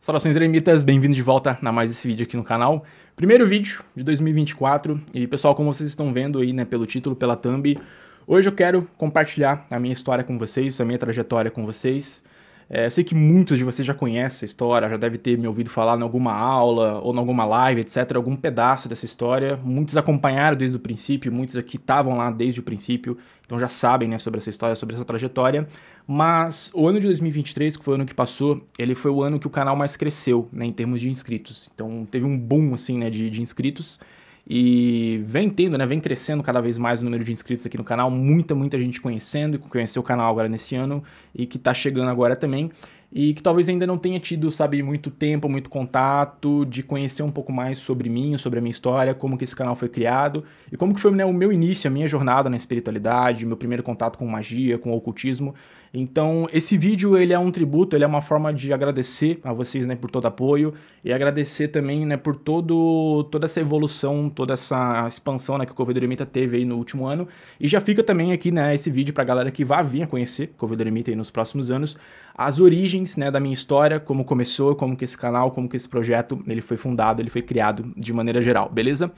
Saudações eremitas, bem-vindos de volta a mais esse vídeo aqui no canal. Primeiro vídeo de 2024 e pessoal, como vocês estão vendo aí, né, pelo título, pela thumb, hoje eu quero compartilhar a minha história com vocês, a minha trajetória com vocês. Eu sei que muitos de vocês já conhecem essa história, já deve ter me ouvido falar em alguma aula ou em alguma live, etc, algum pedaço dessa história. Muitos acompanharam desde o princípio, muitos aqui estavam lá desde o princípio, então já sabem, né, sobre essa história, sobre essa trajetória. Mas o ano de 2023, que foi o ano que passou, ele foi o ano que o canal mais cresceu, né, em termos de inscritos. Então teve um boom, assim, né, de inscritos. E vem tendo, né, vem crescendo cada vez mais o número de inscritos aqui no canal, muita gente conhecendo, e conheceu o canal agora nesse ano e que tá chegando agora também, e que talvez ainda não tenha tido, sabe, muito tempo, muito contato de conhecer um pouco mais sobre mim, sobre a minha história, como que esse canal foi criado e como que foi, né, o meu início, a minha jornada na espiritualidade, meu primeiro contato com magia, com ocultismo. Então esse vídeo ele é um tributo, ele é uma forma de agradecer a vocês, né, por todo apoio e agradecer também, né, por toda essa evolução, toda essa expansão, né, que o Corveio do Eremita teve aí no último ano. E já fica também aqui, né, esse vídeo pra galera que vai vir a conhecer o Corveio do Eremita aí nos próximos anos, as origens, né, da minha história, como começou, como que esse canal, como que esse projeto ele foi fundado, ele foi criado de maneira geral, beleza?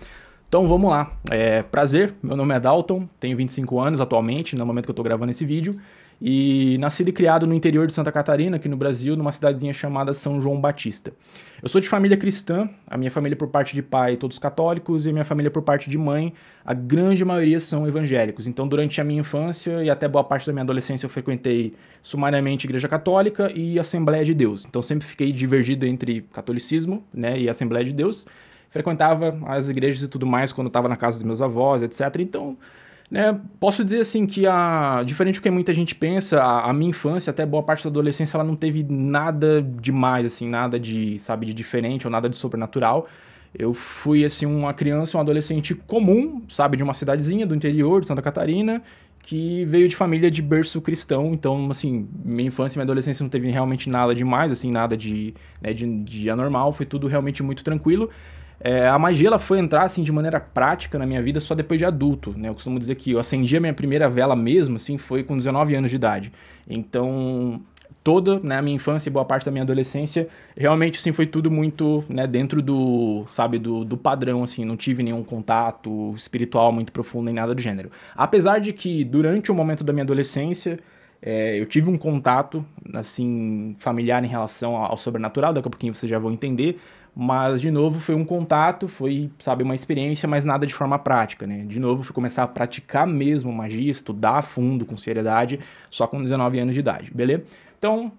Então vamos lá, prazer, meu nome é Dalton, tenho 25 anos atualmente, no momento que eu tô gravando esse vídeo, e nascido e criado no interior de Santa Catarina, aqui no Brasil, numa cidadezinha chamada São João Batista. Eu sou de família cristã, a minha família por parte de pai todos católicos, e a minha família por parte de mãe, a grande maioria são evangélicos. Então durante a minha infância e até boa parte da minha adolescência eu frequentei sumariamente Igreja Católica e Assembleia de Deus. Então sempre fiquei divergido entre catolicismo, né, e Assembleia de Deus. Frequentava as igrejas e tudo mais quando estava na casa dos meus avós, etc. Então, né, posso dizer assim que, diferente do que muita gente pensa, a minha infância, até boa parte da adolescência, ela não teve nada demais, assim, nada de, sabe, de diferente ou nada de sobrenatural. Eu fui, assim, uma criança, um adolescente comum, sabe, de uma cidadezinha do interior de Santa Catarina, que veio de família de berço cristão. Então, assim, minha infância e minha adolescência não teve realmente nada demais, assim, nada de, né, de anormal, foi tudo realmente muito tranquilo. A magia ela foi entrar assim de maneira prática na minha vida só depois de adulto, né? Eu costumo dizer que eu acendi a minha primeira vela mesmo, assim, foi com 19 anos de idade. Então, toda, né, a minha infância e boa parte da minha adolescência, realmente, assim, foi tudo muito, né, dentro do, sabe, do padrão, assim, não tive nenhum contato espiritual muito profundo nem nada do gênero. Apesar de que, durante o momento da minha adolescência, eu tive um contato, assim, familiar em relação ao sobrenatural, daqui a pouquinho vocês já vão entender, mas, de novo, foi um contato, foi, sabe, uma experiência, mas nada de forma prática, né? De novo, fui começar a praticar mesmo magia, estudar a fundo, com seriedade, só com 19 anos de idade, beleza? Então,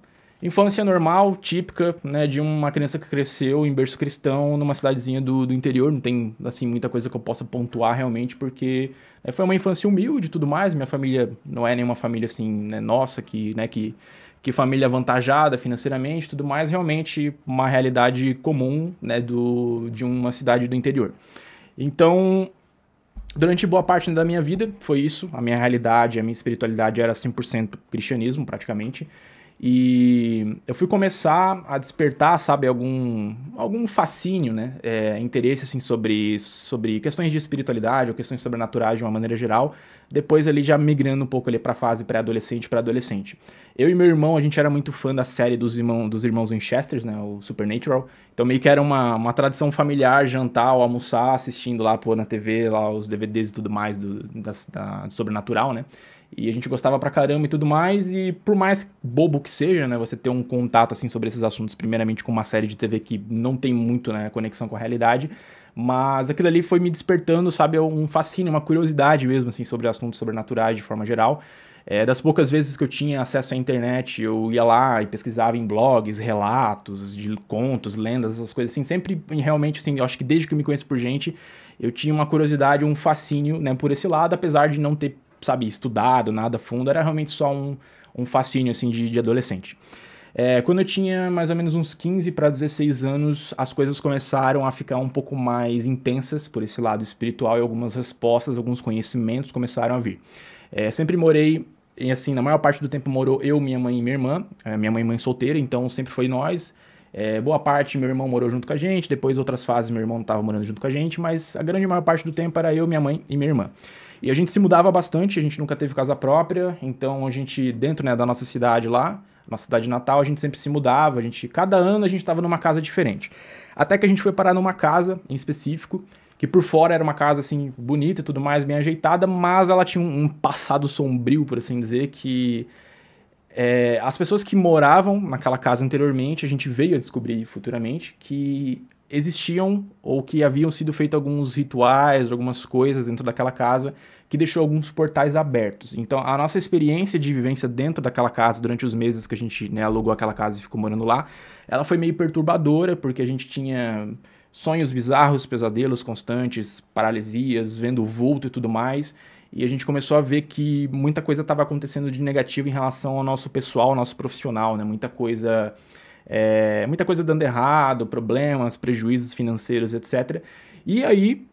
infância normal, típica, né, de uma criança que cresceu em berço cristão, numa cidadezinha do interior, não tem, assim, muita coisa que eu possa pontuar realmente, porque foi uma infância humilde e tudo mais, minha família não é nenhuma família, assim, né, nossa, que família avantajada financeiramente e tudo mais, realmente uma realidade comum, né, de uma cidade do interior. Então, durante boa parte da minha vida, foi isso, a minha realidade, a minha espiritualidade era 100% cristianismo, praticamente. E eu fui começar a despertar, sabe, algum fascínio, né, interesse, assim, sobre questões de espiritualidade ou questões sobrenaturais de uma maneira geral, depois ali já migrando um pouco ali pra fase pré-adolescente para adolescente. Eu e meu irmão, a gente era muito fã da série dos irmãos Winchester, né, o Supernatural, então meio que era uma tradição familiar, jantar ou almoçar, assistindo lá, pô, na TV, lá os DVDs e tudo mais do Sobrenatural, né. E a gente gostava pra caramba e tudo mais, e por mais bobo que seja, né, você ter um contato, assim, sobre esses assuntos, primeiramente com uma série de TV que não tem muito, né, conexão com a realidade, mas aquilo ali foi me despertando, sabe, um fascínio, uma curiosidade mesmo, assim, sobre assuntos sobrenaturais de forma geral. Das poucas vezes que eu tinha acesso à internet, eu ia lá e pesquisava em blogs, relatos de contos, lendas, essas coisas assim, sempre realmente, assim, eu acho que desde que eu me conheço por gente, eu tinha uma curiosidade, um fascínio, né, por esse lado, apesar de não ter, sabe, estudado, nada fundo, era realmente só um fascínio, assim, de adolescente. Quando eu tinha mais ou menos uns 15 para 16 anos, as coisas começaram a ficar um pouco mais intensas por esse lado espiritual e algumas respostas, alguns conhecimentos começaram a vir. Sempre morei, e assim, na maior parte do tempo morou eu, minha mãe e minha irmã, minha mãe solteira, então sempre foi nós. Boa parte meu irmão morou junto com a gente, depois outras fases meu irmão não estava morando junto com a gente, mas a grande maior parte do tempo era eu, minha mãe e minha irmã. E a gente se mudava bastante, a gente nunca teve casa própria, então a gente, dentro, né, da nossa cidade lá, nossa cidade natal, a gente sempre se mudava, cada ano a gente estava numa casa diferente. Até que a gente foi parar numa casa em específico, que por fora era uma casa assim bonita e tudo mais, bem ajeitada, mas ela tinha um passado sombrio, por assim dizer, que as pessoas que moravam naquela casa anteriormente, a gente veio a descobrir futuramente que existiam ou que haviam sido feitos alguns rituais, algumas coisas dentro daquela casa que deixou alguns portais abertos. Então, a nossa experiência de vivência dentro daquela casa, durante os meses que a gente, né, alugou aquela casa e ficou morando lá, ela foi meio perturbadora, porque a gente tinha sonhos bizarros, pesadelos constantes, paralisias, vendo o vulto e tudo mais. E a gente começou a ver que muita coisa estava acontecendo de negativo em relação ao nosso pessoal, ao nosso profissional, né? Muita coisa dando errado, problemas, prejuízos financeiros, etc. E aí,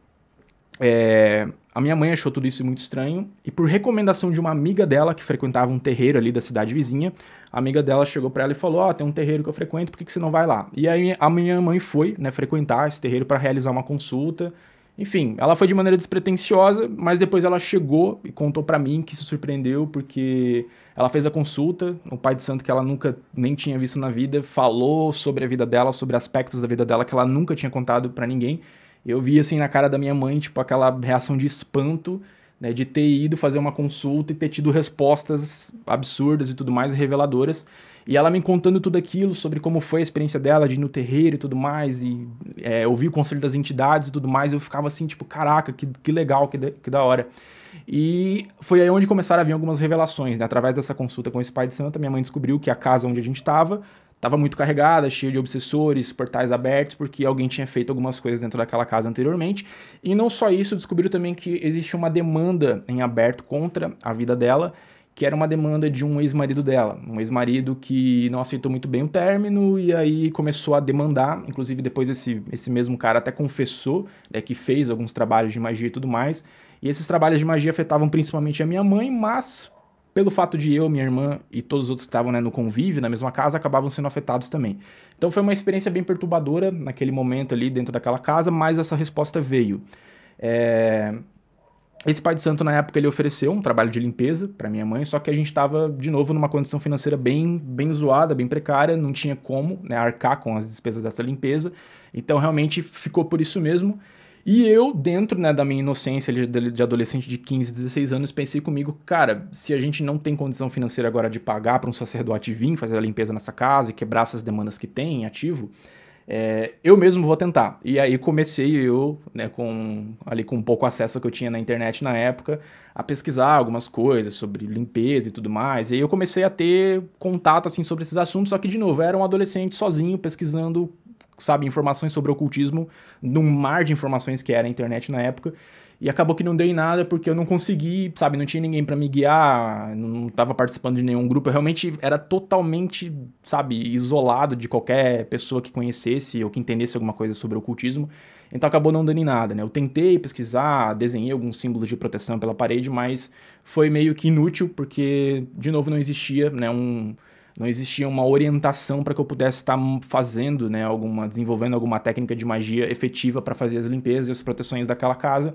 a minha mãe achou tudo isso muito estranho, e por recomendação de uma amiga dela, que frequentava um terreiro ali da cidade vizinha, a amiga dela chegou pra ela e falou, tem um terreiro que eu frequento, por que você não vai lá? E aí a minha mãe foi, né, frequentar esse terreiro para realizar uma consulta. Enfim, ela foi de maneira despretensiosa, mas depois ela chegou e contou pra mim que se surpreendeu porque ela fez a consulta, o pai de santo que ela nunca nem tinha visto na vida, falou sobre a vida dela, sobre aspectos da vida dela que ela nunca tinha contado pra ninguém. Eu vi assim na cara da minha mãe, tipo, aquela reação de espanto, né, de ter ido fazer uma consulta e ter tido respostas absurdas e tudo mais, reveladoras. E ela me contando tudo aquilo sobre como foi a experiência dela de ir no terreiro e tudo mais, e ouvir o conselho das entidades e tudo mais, eu ficava assim, tipo, caraca, que legal, que da hora. E foi aí onde começaram a vir algumas revelações, né? Através dessa consulta com esse pai de santo, minha mãe descobriu que a casa onde a gente estava muito carregada, cheia de obsessores, portais abertos, porque alguém tinha feito algumas coisas dentro daquela casa anteriormente. E não só isso, descobriram também que existia uma demanda em aberto contra a vida dela, que era uma demanda de um ex-marido dela, um ex-marido que não aceitou muito bem o término e aí começou a demandar, inclusive depois esse mesmo cara até confessou, né, que fez alguns trabalhos de magia e tudo mais, e esses trabalhos de magia afetavam principalmente a minha mãe, mas pelo fato de eu, minha irmã e todos os outros que estavam, né, no convívio, na mesma casa, acabavam sendo afetados também. Então foi uma experiência bem perturbadora naquele momento ali dentro daquela casa, mas essa resposta veio. Esse pai de santo, na época, ele ofereceu um trabalho de limpeza para minha mãe, só que a gente estava, de novo, numa condição financeira bem zoada, bem precária, não tinha como, né, arcar com as despesas dessa limpeza, então realmente ficou por isso mesmo. E eu, dentro, né, da minha inocência de adolescente de 15, 16 anos, pensei comigo, cara, se a gente não tem condição financeira agora de pagar para um sacerdote vir fazer a limpeza nessa casa e quebrar essas demandas que tem em ativo, eu mesmo vou tentar. E aí comecei eu, né, com pouco acesso que eu tinha na internet na época, a pesquisar algumas coisas sobre limpeza e tudo mais. E aí eu comecei a ter contato, assim, sobre esses assuntos, só que, de novo, eu era um adolescente sozinho, pesquisando, sabe, informações sobre ocultismo, num mar de informações que era a internet na época, e acabou que não deu em nada porque eu não consegui, sabe, não tinha ninguém pra me guiar, não tava participando de nenhum grupo, eu realmente era totalmente, sabe, isolado de qualquer pessoa que conhecesse ou que entendesse alguma coisa sobre ocultismo, então acabou não dando em nada, né, eu tentei pesquisar, desenhei alguns símbolos de proteção pela parede, mas foi meio que inútil porque, de novo, não existia, né, não existia uma orientação para que eu pudesse estar fazendo, né, desenvolvendo alguma técnica de magia efetiva para fazer as limpezas e as proteções daquela casa.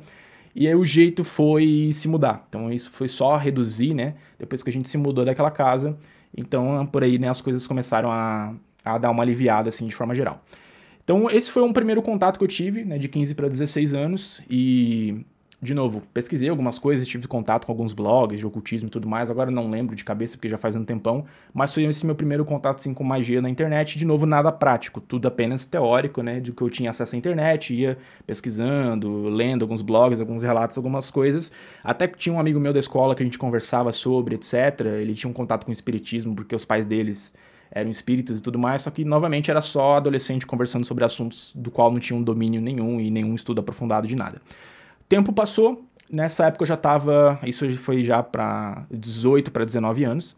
E aí o jeito foi se mudar. Então isso foi só reduzir, né, depois que a gente se mudou daquela casa. Então por aí, né, as coisas começaram a dar uma aliviada, assim, de forma geral. Então esse foi um primeiro contato que eu tive, né, de 15 para 16 anos e... De novo, pesquisei algumas coisas, tive contato com alguns blogs de ocultismo e tudo mais, agora não lembro de cabeça porque já faz um tempão, mas foi esse meu primeiro contato assim, com magia na internet, de novo nada prático, tudo apenas teórico, né, de que eu tinha acesso à internet, ia pesquisando, lendo alguns blogs, alguns relatos, algumas coisas, até que tinha um amigo meu da escola que a gente conversava sobre, etc, ele tinha um contato com o espiritismo porque os pais deles eram espíritas e tudo mais, só que novamente era só adolescente conversando sobre assuntos do qual não tinha um domínio nenhum e nenhum estudo aprofundado de nada. Tempo passou, nessa época eu já estava, isso foi já para 18 para 19 anos,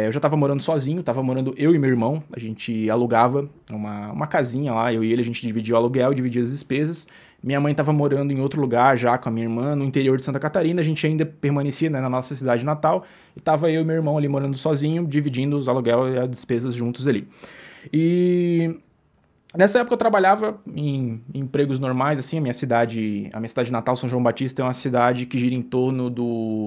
eu já estava morando sozinho, estava morando eu e meu irmão, a gente alugava uma casinha lá, eu e ele, a gente dividia o aluguel, dividia as despesas, minha mãe estava morando em outro lugar já com a minha irmã, no interior de Santa Catarina, a gente ainda permanecia, né, na nossa cidade natal, e estava eu e meu irmão ali morando sozinho, dividindo os aluguel e as despesas juntos ali. E... Nessa época eu trabalhava em empregos normais, assim, a minha cidade natal, São João Batista, é uma cidade que gira em torno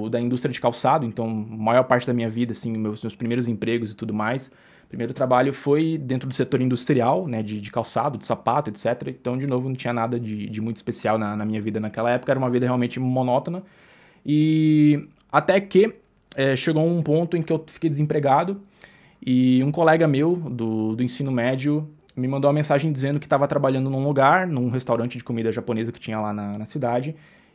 da indústria de calçado, então a maior parte da minha vida, assim, meus primeiros empregos e tudo mais, o primeiro trabalho foi dentro do setor industrial, né, de calçado, de sapato, etc. Então, de novo, não tinha nada de muito especial na minha vida naquela época, era uma vida realmente monótona, e até que chegou um ponto em que eu fiquei desempregado, e um colega meu do ensino médio me mandou uma mensagem dizendo que estava trabalhando num lugar, num restaurante de comida japonesa que tinha lá na cidade.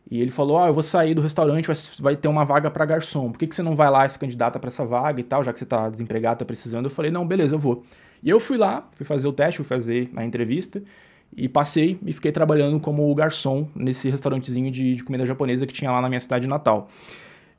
E ele falou: eu vou sair do restaurante, vai ter uma vaga para garçom. Por que você não vai lá e se candidata para essa vaga e tal, já que você tá desempregado, tá precisando? Eu falei: não, beleza, eu vou. E eu fui lá, fui fazer o teste, fui fazer a entrevista e passei e fiquei trabalhando como garçom nesse restaurantezinho de comida japonesa que tinha lá na minha cidade natal.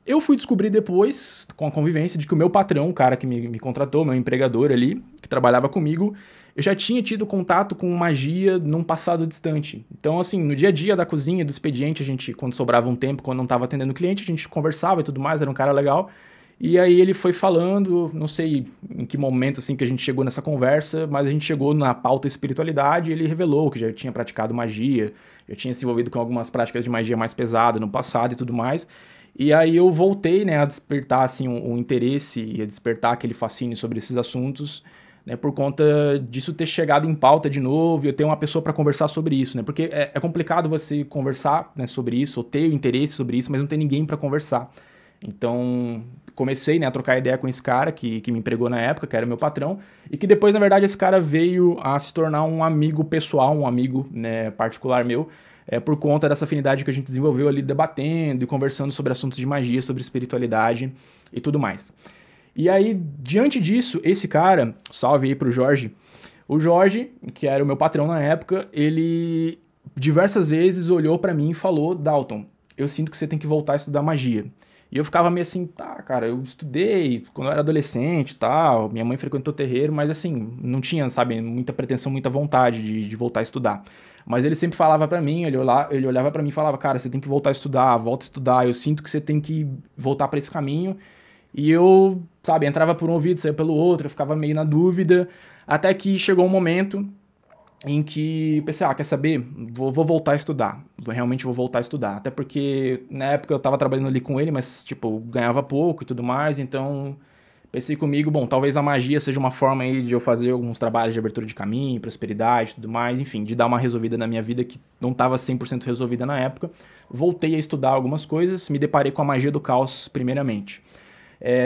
Eu fui descobrir depois, com a convivência, de que o meu patrão, o cara que me contratou, meu empregador ali, que trabalhava comigo, eu já tinha tido contato com magia num passado distante. Então, assim, no dia a dia da cozinha, do expediente, a gente, quando sobrava um tempo, quando não estava atendendo o cliente, a gente conversava e tudo mais, era um cara legal. E aí ele foi falando, não sei em que momento assim que a gente chegou nessa conversa, mas a gente chegou na pauta espiritualidade e ele revelou que já tinha praticado magia, já tinha se envolvido com algumas práticas de magia mais pesada no passado e tudo mais. E aí eu voltei, né, a despertar assim um interesse e a despertar aquele fascínio sobre esses assuntos, né, por conta disso ter chegado em pauta de novo e eu ter uma pessoa para conversar sobre isso, né? Porque é complicado você conversar, né, sobre isso, ou ter interesse sobre isso, mas não ter ninguém para conversar. Então, comecei, né, a trocar ideia com esse cara que me empregou na época, que era meu patrão, e que depois, na verdade, esse cara veio a se tornar um amigo pessoal, um amigo, né, particular meu, por conta dessa afinidade que a gente desenvolveu ali debatendo e conversando sobre assuntos de magia, sobre espiritualidade e tudo mais. E aí, diante disso, esse cara, salve aí pro Jorge, o Jorge, que era o meu patrão na época, ele diversas vezes olhou pra mim e falou: Dalton, eu sinto que você tem que voltar a estudar magia. E eu ficava meio assim: tá, cara, eu estudei quando eu era adolescente e tal, minha mãe frequentou terreiro, mas assim, não tinha, sabe, muita pretensão, muita vontade de voltar a estudar. Mas ele sempre falava pra mim, ele olhava pra mim e falava: cara, você tem que voltar a estudar, volta a estudar, eu sinto que você tem que voltar pra esse caminho. E eu, sabe, entrava por um ouvido, saía pelo outro, eu ficava meio na dúvida, até que chegou um momento em que pensei: quer saber? Vou voltar a estudar. Realmente vou voltar a estudar. Até porque na época eu tava trabalhando ali com ele, mas, tipo, ganhava pouco e tudo mais, então pensei comigo: bom, talvez a magia seja uma forma aí de eu fazer alguns trabalhos de abertura de caminho, prosperidade e tudo mais, enfim, de dar uma resolvida na minha vida que não tava 100% resolvida na época. Voltei a estudar algumas coisas, me deparei com a magia do caos primeiramente.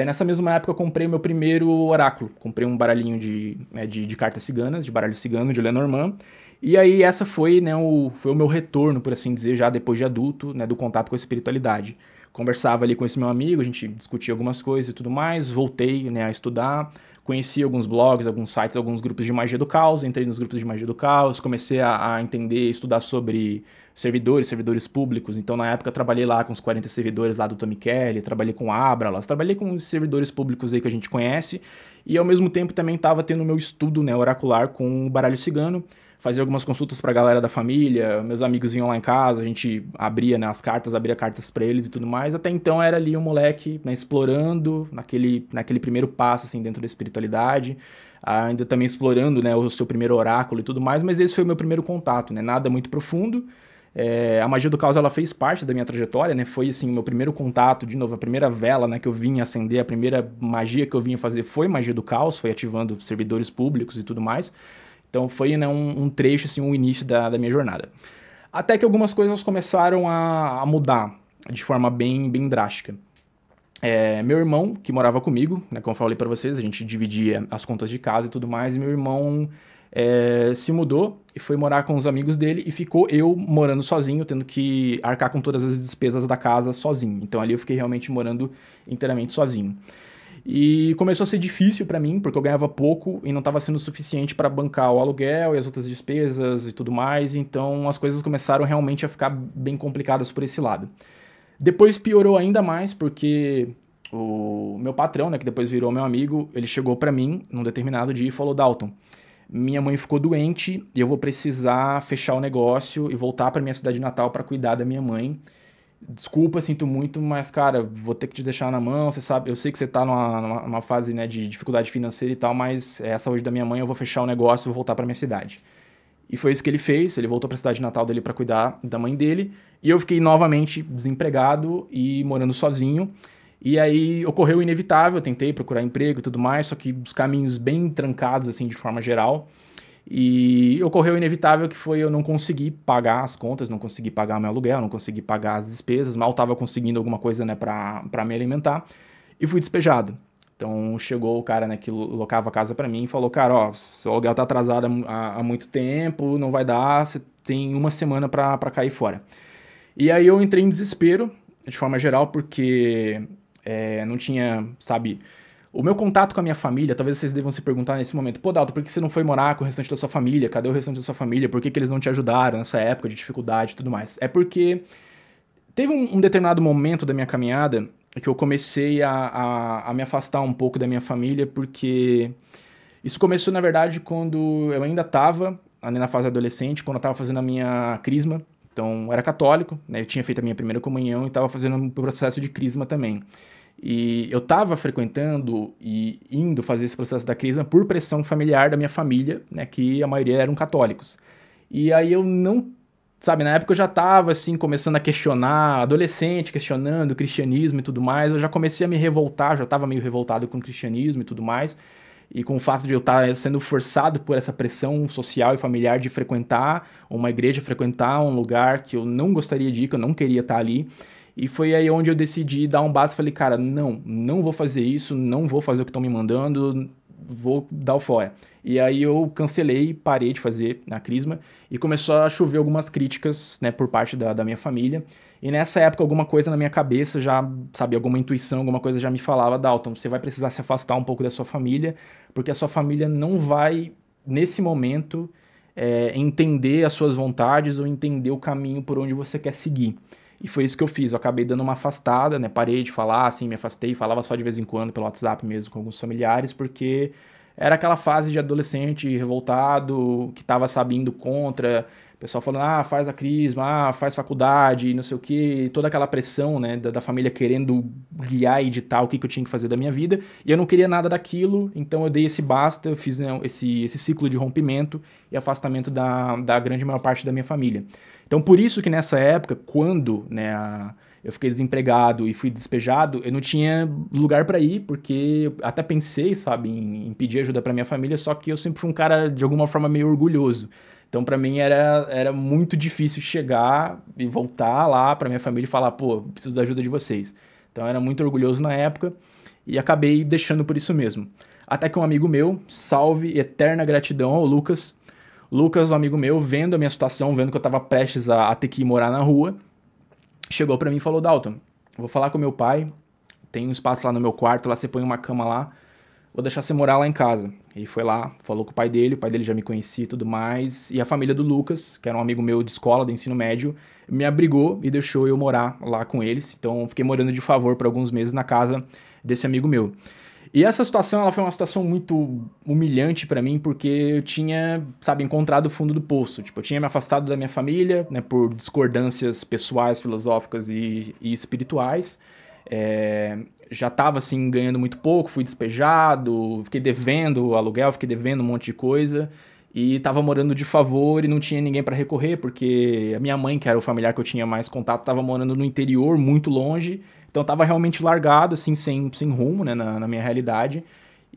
Nessa mesma época eu comprei o meu primeiro oráculo, comprei um baralhinho de cartas ciganas, de baralho cigano, de Lenormand, e aí essa foi, né, foi o meu retorno, por assim dizer, já depois de adulto, né, do contato com a espiritualidade. Conversava ali com esse meu amigo, a gente discutia algumas coisas e tudo mais, voltei, né, a estudar, conheci alguns blogs, alguns sites, alguns grupos de magia do caos, entrei nos grupos de magia do caos, comecei a entender, estudar sobre servidores públicos. Então, na época, eu trabalhei lá com os 40 servidores lá do Tommy Kelly, trabalhei com Abralas, trabalhei com os servidores públicos aí que a gente conhece, e ao mesmo tempo também estava tendo o meu estudo, né, oracular com o baralho cigano, fazia algumas consultas pra galera da família, meus amigos vinham lá em casa, a gente abria, né, as cartas, abria cartas pra eles e tudo mais. Até então era ali um moleque, né, explorando naquele primeiro passo, assim, dentro da espiritualidade, ainda também explorando, né, o seu primeiro oráculo e tudo mais, mas esse foi o meu primeiro contato, né, nada muito profundo. A magia do caos, ela fez parte da minha trajetória, né, foi, assim, o meu primeiro contato, de novo, a primeira vela, né, que eu vim acender, a primeira magia que eu vim fazer foi magia do caos, foi ativando servidores públicos e tudo mais. Então foi, né, um trecho, assim, um início da minha jornada. Até que algumas coisas começaram a mudar de forma bem drástica. Meu irmão, que morava comigo, né, como eu falei pra vocês, a gente dividia as contas de casa e tudo mais, e meu irmão se mudou e foi morar com os amigos dele e ficou eu morando sozinho, tendo que arcar com todas as despesas da casa sozinho. Então ali eu fiquei realmente morando inteiramente sozinho. E começou a ser difícil pra mim, porque eu ganhava pouco e não estava sendo suficiente para bancar o aluguel e as outras despesas e tudo mais, então as coisas começaram realmente a ficar bem complicadas por esse lado. Depois piorou ainda mais, porque o meu patrão, né, que depois virou meu amigo, ele chegou pra mim num determinado dia e falou: Dalton, minha mãe ficou doente e eu vou precisar fechar o negócio e voltar pra minha cidade natal para cuidar da minha mãe. Desculpa, sinto muito, mas, cara, vou ter que te deixar na mão, você sabe, eu sei que você tá numa fase, né, de dificuldade financeira e tal, mas é a saúde da minha mãe, eu vou fechar o negócio e vou voltar pra minha cidade. E foi isso que ele fez, ele voltou para a cidade natal dele para cuidar da mãe dele, e eu fiquei novamente desempregado e morando sozinho. E aí ocorreu o inevitável, eu tentei procurar emprego e tudo mais, só que os caminhos bem trancados assim de forma geral. E ocorreu o inevitável que foi eu não conseguir pagar as contas, não consegui pagar meu aluguel, não consegui pagar as despesas, mal estava conseguindo alguma coisa, né, para me alimentar, e fui despejado. Então chegou o cara, né, que locava a casa para mim e falou, cara, ó, seu aluguel tá atrasado há muito tempo, não vai dar, você tem uma semana para cair fora. E aí eu entrei em desespero, de forma geral, porque não tinha, sabe... O meu contato com a minha família, talvez vocês devam se perguntar nesse momento, pô, Dalton, por que você não foi morar com o restante da sua família? Cadê o restante da sua família? Por que eles não te ajudaram nessa época de dificuldade e tudo mais? É porque teve um determinado momento da minha caminhada que eu comecei a me afastar um pouco da minha família, porque isso começou, na verdade, quando eu ainda estava ali na fase adolescente, quando eu estava fazendo a minha crisma. Então, eu era católico, né? Eu tinha feito a minha primeira comunhão e estava fazendo um processo de crisma também. E eu estava frequentando e indo fazer esse processo da crisma por pressão familiar da minha família, né, que a maioria eram católicos. E aí eu não, sabe, na época eu já estava assim, começando a questionar, adolescente, questionando o cristianismo e tudo mais, eu já comecei a me revoltar, já estava meio revoltado com o cristianismo e tudo mais, e com o fato de eu estar sendo forçado por essa pressão social e familiar de frequentar uma igreja, frequentar um lugar que eu não gostaria de ir, que eu não queria estar ali. E foi aí onde eu decidi dar um basta, falei, cara, não vou fazer isso, não vou fazer o que estão me mandando, vou dar o fora. E aí eu cancelei, parei de fazer na crisma e começou a chover algumas críticas, né, por parte da minha família. E nessa época alguma coisa na minha cabeça já, sabe, alguma intuição, alguma coisa já me falava, Dalton, você vai precisar se afastar um pouco da sua família, porque a sua família não vai, nesse momento, entender as suas vontades ou entender o caminho por onde você quer seguir. E foi isso que eu fiz, eu acabei dando uma afastada, né, parei de falar, assim, me afastei, falava só de vez em quando pelo WhatsApp mesmo com alguns familiares, porque era aquela fase de adolescente revoltado, que tava sabendo contra, o pessoal falando, faz a crisma, faz faculdade, não sei o que, toda aquela pressão, né, da família querendo guiar e editar o que eu tinha que fazer da minha vida, e eu não queria nada daquilo, então eu dei esse basta, eu fiz, né, esse ciclo de rompimento e afastamento da grande maior parte da minha família. Então, por isso que nessa época, quando, né, eu fiquei desempregado e fui despejado, eu não tinha lugar para ir, porque eu até pensei, sabe, em pedir ajuda para minha família, só que eu sempre fui um cara, de alguma forma, meio orgulhoso. Então, para mim, era muito difícil chegar e voltar lá para minha família e falar, pô, preciso da ajuda de vocês. Então, eu era muito orgulhoso na época e acabei deixando por isso mesmo. Até que um amigo meu, salve, eterna gratidão ao Lucas, um amigo meu, vendo a minha situação, vendo que eu tava prestes a ter que ir morar na rua, chegou pra mim e falou, Dalton, vou falar com meu pai, tem um espaço lá no meu quarto, lá você põe uma cama lá, vou deixar você morar lá em casa. E foi lá, falou com o pai dele já me conhecia e tudo mais, e a família do Lucas, que era um amigo meu de escola, do ensino médio, me abrigou e deixou eu morar lá com eles, então fiquei morando de favor por alguns meses na casa desse amigo meu. E essa situação, ela foi uma situação muito humilhante pra mim, porque eu tinha, sabe, encontrado o fundo do poço. Tipo, eu tinha me afastado da minha família, né, por discordâncias pessoais, filosóficas e espirituais. Já tava, assim, ganhando muito pouco, fui despejado, fiquei devendo aluguel, fiquei devendo um monte de coisa. E tava morando de favor e não tinha ninguém pra recorrer, porque a minha mãe, que era o familiar que eu tinha mais contato, tava morando no interior, muito longe. Então tava realmente largado, assim, sem rumo, né, na minha realidade.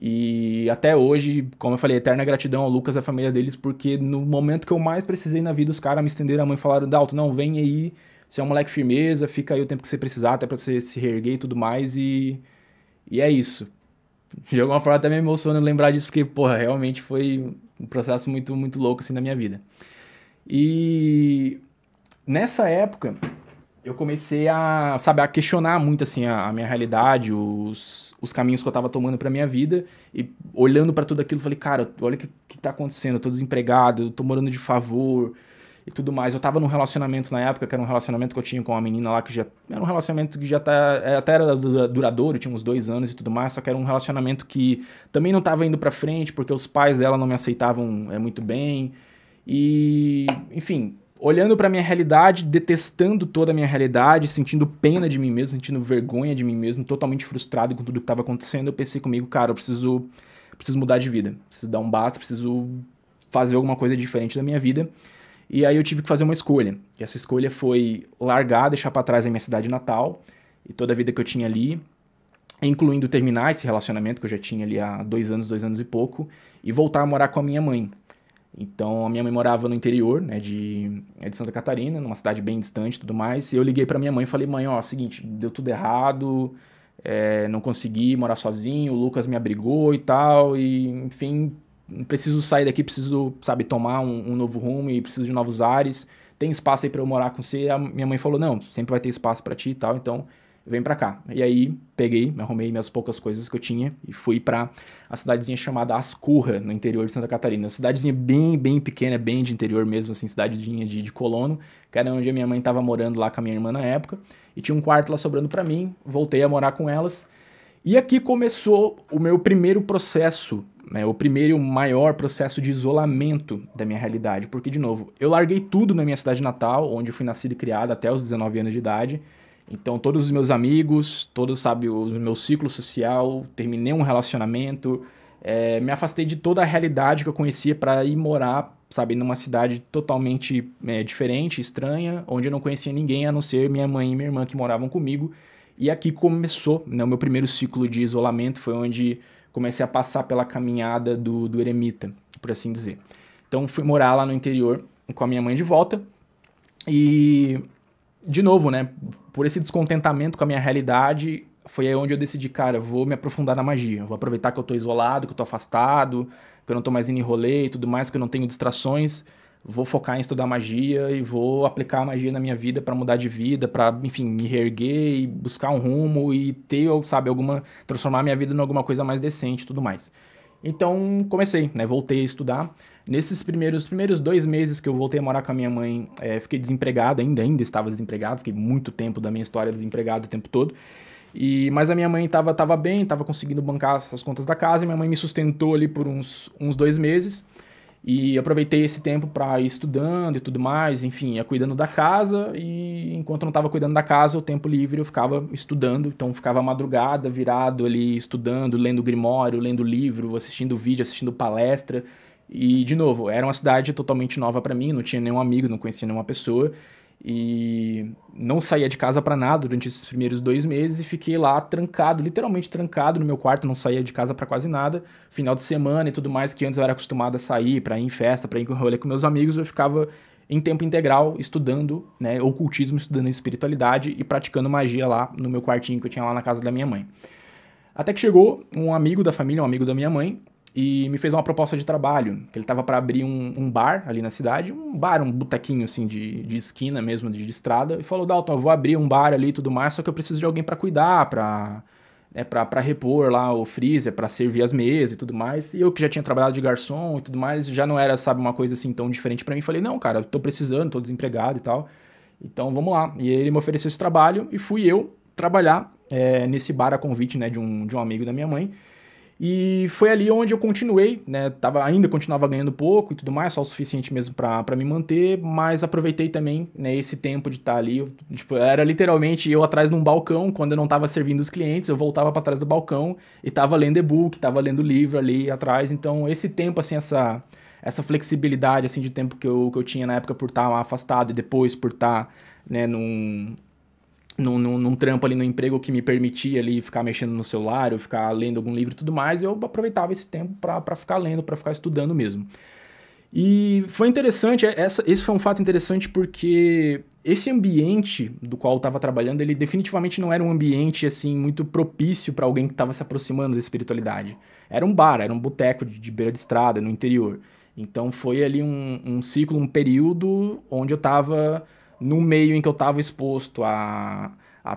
E até hoje, como eu falei, eterna gratidão ao Lucas e à família deles, porque no momento que eu mais precisei na vida, os caras me estenderam a mão e falaram, Dalton, não, vem aí, você é um moleque firmeza, fica aí o tempo que você precisar, até pra você se reerguer e tudo mais, e é isso. De alguma forma até me emociona lembrar disso, porque, porra, realmente foi um processo muito, muito louco, assim, na minha vida. E nessa época, eu comecei a, sabe, a questionar muito, assim, a minha realidade, os caminhos que eu tava tomando pra minha vida, e olhando pra tudo aquilo, falei, cara, olha o que tá acontecendo, eu tô desempregado, eu tô morando de favor e tudo mais. Eu tava num relacionamento na época, que era um relacionamento que eu tinha com uma menina lá, que já era um relacionamento que já até era duradouro, tinha uns 2 anos e tudo mais, só que era um relacionamento que também não tava indo pra frente, porque os pais dela não me aceitavam muito bem, e, enfim, olhando pra minha realidade, detestando toda a minha realidade, sentindo pena de mim mesmo, sentindo vergonha de mim mesmo, totalmente frustrado com tudo que estava acontecendo, eu pensei comigo, cara, eu preciso mudar de vida, preciso dar um basta, preciso fazer alguma coisa diferente da minha vida. E aí eu tive que fazer uma escolha. E essa escolha foi largar, deixar pra trás a minha cidade natal e toda a vida que eu tinha ali, incluindo terminar esse relacionamento que eu já tinha ali há 2 anos e pouco, e voltar a morar com a minha mãe. Então, a minha mãe morava no interior, né, de Santa Catarina, numa cidade bem distante e tudo mais, e eu liguei pra minha mãe e falei, mãe, ó, seguinte, deu tudo errado, não consegui morar sozinho, o Lucas me abrigou e tal, e enfim, preciso sair daqui, preciso, sabe, tomar um novo rumo e preciso de novos ares, tem espaço aí pra eu morar com você? A minha mãe falou, não, sempre vai ter espaço pra ti e tal, então vem pra cá. E aí, peguei, me arrumei minhas poucas coisas que eu tinha e fui pra a cidadezinha chamada Ascurra, no interior de Santa Catarina. Uma cidadezinha bem pequena, bem de interior mesmo, assim, cidadezinha de colono, que era onde a minha mãe tava morando lá com a minha irmã na época, e tinha um quarto lá sobrando pra mim, voltei a morar com elas, e aqui começou o meu primeiro processo, né, o primeiro e o maior processo de isolamento da minha realidade, porque, de novo, eu larguei tudo na minha cidade natal, onde eu fui nascido e criado até os 19 anos de idade. Então, todos os meus amigos, todos, sabe, o meu ciclo social, terminei um relacionamento, me afastei de toda a realidade que eu conhecia para ir morar, sabe, numa cidade totalmente diferente, estranha, onde eu não conhecia ninguém a não ser minha mãe e minha irmã que moravam comigo. E aqui começou, né, o meu primeiro ciclo de isolamento, foi onde comecei a passar pela caminhada do eremita, por assim dizer. Então, fui morar lá no interior com a minha mãe de volta e, de novo, né, por esse descontentamento com a minha realidade, foi aí onde eu decidi, cara, vou me aprofundar na magia, vou aproveitar que eu tô isolado, que eu tô afastado, que eu não tô mais indo em rolê e tudo mais, que eu não tenho distrações, vou focar em estudar magia e vou aplicar a magia na minha vida pra mudar de vida, pra, enfim, me reerguer e buscar um rumo e ter, sabe, transformar a minha vida em alguma coisa mais decente e tudo mais. Então, comecei, né, voltei a estudar. Nesses primeiros 2 meses que eu voltei a morar com a minha mãe, fiquei desempregado, ainda estava desempregado, fiquei muito tempo da minha história desempregado o tempo todo. Mas a minha mãe tava bem, tava conseguindo bancar as contas da casa, e minha mãe me sustentou ali por uns 2 meses. E aproveitei esse tempo para ir estudando e tudo mais, enfim, ia cuidando da casa, e enquanto eu não estava cuidando da casa, o tempo livre eu ficava estudando, então ficava a madrugada virado ali estudando, lendo grimório, lendo livro, assistindo vídeo, assistindo palestra. E, de novo, era uma cidade totalmente nova para mim, não tinha nenhum amigo, não conhecia nenhuma pessoa, e não saía de casa para nada durante esses primeiros 2 meses e fiquei lá trancado, literalmente trancado no meu quarto, não saía de casa para quase nada. Final de semana e tudo mais, que antes eu era acostumado a sair para ir em festa, para ir em rolê com meus amigos, eu ficava em tempo integral estudando, né, ocultismo, estudando espiritualidade e praticando magia lá no meu quartinho que eu tinha lá na casa da minha mãe. Até que chegou um amigo da família, um amigo da minha mãe, e me fez uma proposta de trabalho, que ele tava para abrir um bar ali na cidade, um botequinho assim de esquina mesmo, de estrada, e falou, Dalton, eu vou abrir um bar ali e tudo mais, só que eu preciso de alguém para cuidar, pra repor lá o freezer, para servir as mesas e tudo mais, e eu que já tinha trabalhado de garçom e tudo mais, já não era, sabe, uma coisa assim tão diferente para mim, falei, não, cara, eu tô precisando, tô desempregado e tal, então vamos lá, e ele me ofereceu esse trabalho, e fui eu trabalhar nesse bar a convite, né, de um amigo da minha mãe. E foi ali onde eu continuei, né? Ainda continuava ganhando pouco e tudo mais, só o suficiente mesmo pra me manter, mas aproveitei também, né, esse tempo de estar ali. Tipo, era literalmente eu atrás de um balcão, quando eu não tava servindo os clientes, eu voltava pra trás do balcão e tava lendo e-book, tava lendo livro ali atrás. Então, esse tempo, assim, essa flexibilidade, assim, de tempo que eu tinha na época por estar afastado e depois por estar, né, num trampo ali no emprego que me permitia ali ficar mexendo no celular, ou ficar lendo algum livro e tudo mais, eu aproveitava esse tempo pra ficar lendo, pra ficar estudando mesmo. E foi interessante, esse foi um fato interessante porque esse ambiente do qual eu estava trabalhando, ele definitivamente não era um ambiente assim muito propício para alguém que estava se aproximando da espiritualidade. Era um bar, era um boteco de beira de estrada, no interior. Então foi ali um ciclo, um período onde eu estava no meio em que eu estava exposto a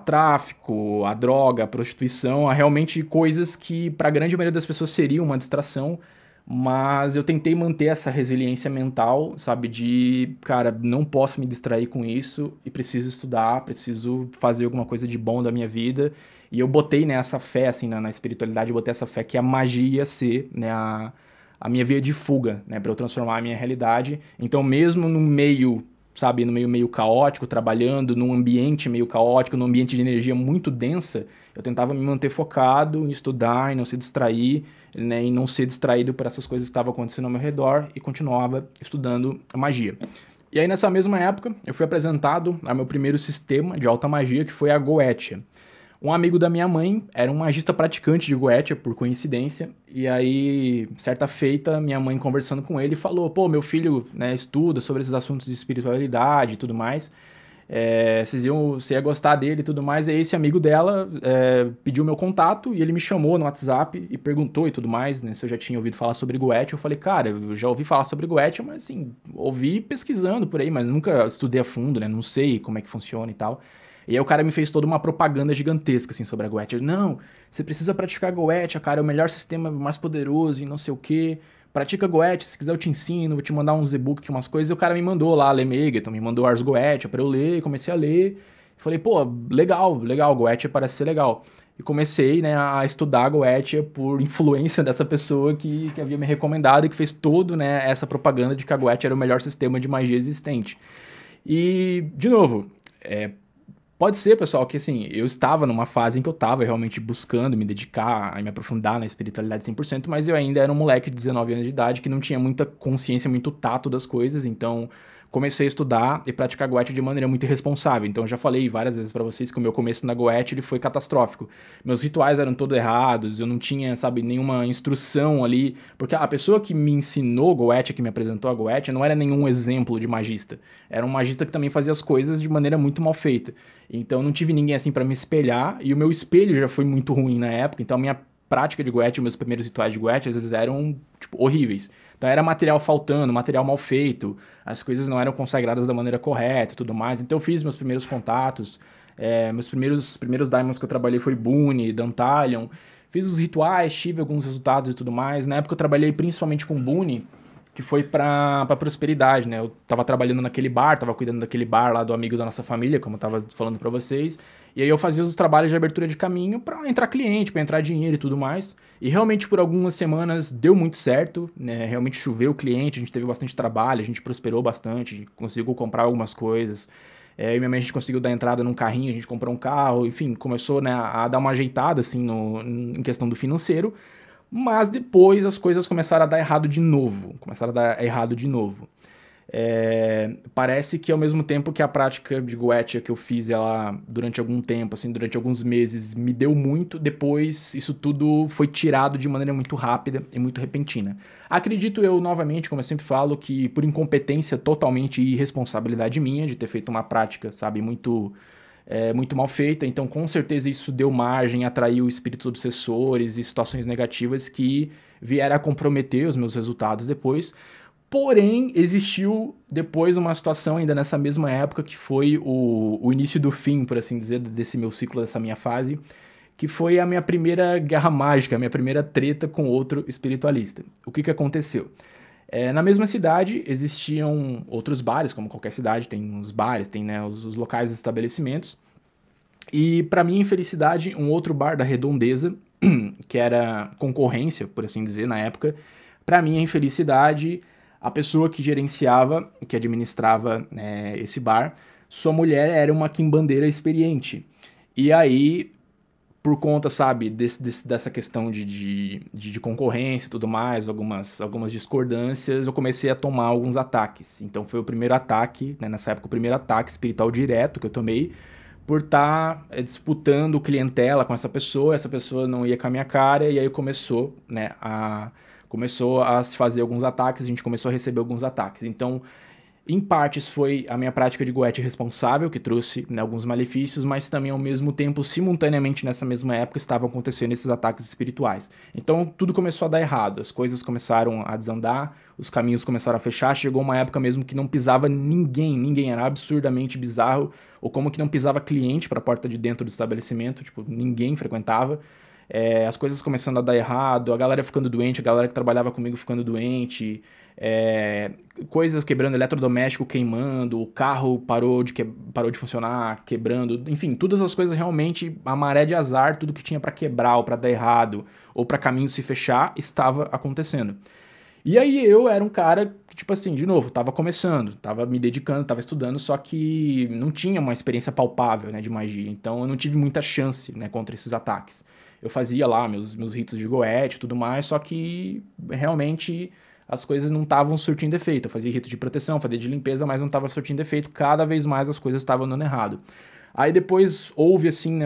tráfico, a droga, a prostituição, a realmente coisas que para a grande maioria das pessoas seriam uma distração, mas eu tentei manter essa resiliência mental, sabe, cara, não posso me distrair com isso e preciso estudar, preciso fazer alguma coisa de bom da minha vida. E eu botei, né, essa fé, assim, na espiritualidade, eu botei essa fé que a magia ia ser, né, a minha via de fuga, né, para eu transformar a minha realidade. Então, mesmo no meio, sabe, no meio caótico, trabalhando num ambiente meio caótico, num ambiente de energia muito densa, eu tentava me manter focado em estudar e não se distrair, né, em não ser distraído por essas coisas que estavam acontecendo ao meu redor e continuava estudando a magia. E aí nessa mesma época eu fui apresentado ao meu primeiro sistema de alta magia, que foi a Goetia. Um amigo da minha mãe era um magista praticante de Goetia, por coincidência, e aí, certa feita, minha mãe conversando com ele falou, pô, meu filho, né, estuda sobre esses assuntos de espiritualidade e tudo mais, você ia gostar dele e tudo mais, e aí esse amigo dela pediu meu contato, e ele me chamou no WhatsApp e perguntou e tudo mais, né, se eu já tinha ouvido falar sobre Goetia. Eu falei, cara, eu já ouvi falar sobre Goetia, mas assim, ouvi pesquisando por aí, mas nunca estudei a fundo, né, não sei como é que funciona e tal. E aí o cara me fez toda uma propaganda gigantesca, assim, sobre a Goetia. Não, você precisa praticar Goetia, cara, é o melhor sistema, mais poderoso e não sei o quê. Pratica Goetia, se quiser eu te ensino, vou te mandar uns e-book, umas coisas. E o cara me mandou lá, ler Megaton, me mandou Ars Goetia pra eu ler, comecei a ler. Falei, pô, legal, Goetia parece ser legal. E comecei, né, a estudar Goetia por influência dessa pessoa que havia me recomendado e que fez todo, né, essa propaganda de que a Goetia era o melhor sistema de magia existente. E, de novo, pode ser, pessoal, que assim, eu estava numa fase em que eu estava realmente buscando me dedicar, a me aprofundar na espiritualidade 100%, mas eu ainda era um moleque de 19 anos de idade que não tinha muita consciência, muito tato das coisas, então comecei a estudar e praticar Goetia de maneira muito irresponsável. Então eu já falei várias vezes pra vocês que o meu começo na Goetia ele foi catastrófico. Meus rituais eram todos errados, eu não tinha, sabe, nenhuma instrução ali, porque a pessoa que me ensinou Goetia, que me apresentou a Goetia, não era nenhum exemplo de magista. Era um magista que também fazia as coisas de maneira muito mal feita. Então não tive ninguém assim pra me espelhar, e o meu espelho já foi muito ruim na época, então a minha prática de Goetia, meus primeiros rituais de Goetia, às vezes eram, tipo, horríveis. Então era material faltando, material mal feito, as coisas não eram consagradas da maneira correta e tudo mais. Então eu fiz meus primeiros contatos, meus primeiros diamonds que eu trabalhei foi Boone, Dantalion. Fiz os rituais, tive alguns resultados e tudo mais. Na época eu trabalhei principalmente com Boone, que foi pra prosperidade, né? Eu tava trabalhando naquele bar, tava cuidando daquele bar lá do amigo da nossa família, como eu tava falando pra vocês. E aí eu fazia os trabalhos de abertura de caminho pra entrar cliente, pra entrar dinheiro e tudo mais. E realmente por algumas semanas deu muito certo, né? Realmente choveu o cliente, a gente teve bastante trabalho, a gente prosperou bastante, conseguiu comprar algumas coisas. Eu e minha mãe, a gente conseguiu dar entrada num carrinho, a gente comprou um carro, enfim, começou, né, a dar uma ajeitada, assim, em questão do financeiro. Mas depois as coisas começaram a dar errado de novo. Parece que ao mesmo tempo que a prática de Goetia que eu fiz ela durante algum tempo, assim, durante alguns meses, me deu muito, depois isso tudo foi tirado de maneira muito rápida e muito repentina. Acredito eu, novamente, como eu sempre falo, que por incompetência totalmente e irresponsabilidade minha de ter feito uma prática, sabe, muito mal feita, então com certeza isso deu margem, atraiu espíritos obsessores e situações negativas que vieram a comprometer os meus resultados depois. Porém, existiu depois uma situação ainda nessa mesma época que foi o início do fim, por assim dizer, desse meu ciclo, dessa minha fase, que foi a minha primeira guerra mágica, a minha primeira treta com outro espiritualista. O que aconteceu? Na mesma cidade existiam outros bares, como qualquer cidade tem os bares, tem, né, os locais, os estabelecimentos. E para minha infelicidade, um outro bar da Redondeza, que era concorrência, por assim dizer, na época, para minha infelicidade, a pessoa que gerenciava, que administrava, né, esse bar, sua mulher era uma quimbandeira experiente. E aí, por conta, sabe, dessa questão de concorrência e tudo mais, algumas discordâncias, eu comecei a tomar alguns ataques. Então foi o primeiro ataque, né, nessa época, o primeiro ataque espiritual direto que eu tomei, por estar disputando clientela com essa pessoa não ia com a minha cara, e aí começou, né, começou a se fazer alguns ataques, a gente começou a receber alguns ataques. Então, em partes foi a minha prática de Goetia responsável, que trouxe, né, alguns malefícios, mas também ao mesmo tempo, simultaneamente nessa mesma época, estavam acontecendo esses ataques espirituais. Então tudo começou a dar errado, as coisas começaram a desandar, os caminhos começaram a fechar, chegou uma época mesmo que não pisava ninguém, era absurdamente bizarro, ou como que não pisava cliente para a porta de dentro do estabelecimento, tipo, ninguém frequentava. As coisas começando a dar errado, a galera ficando doente, a galera que trabalhava comigo ficando doente, coisas quebrando, eletrodoméstico queimando, o carro parou de funcionar, quebrando, enfim, todas as coisas realmente, a maré de azar, tudo que tinha pra quebrar ou pra dar errado, ou pra caminho se fechar, estava acontecendo. E aí eu era um cara que, tipo assim, de novo, tava começando, tava me dedicando, tava estudando, só que não tinha uma experiência palpável, né, de magia, então eu não tive muita chance, né, contra esses ataques. eu fazia lá meus ritos de Goethe e tudo mais, só que realmente as coisas não estavam surtindo efeito. Eu fazia rito de proteção, fazia de limpeza, mas não estava surtindo efeito. Cada vez mais as coisas estavam dando errado. Aí depois houve assim, né,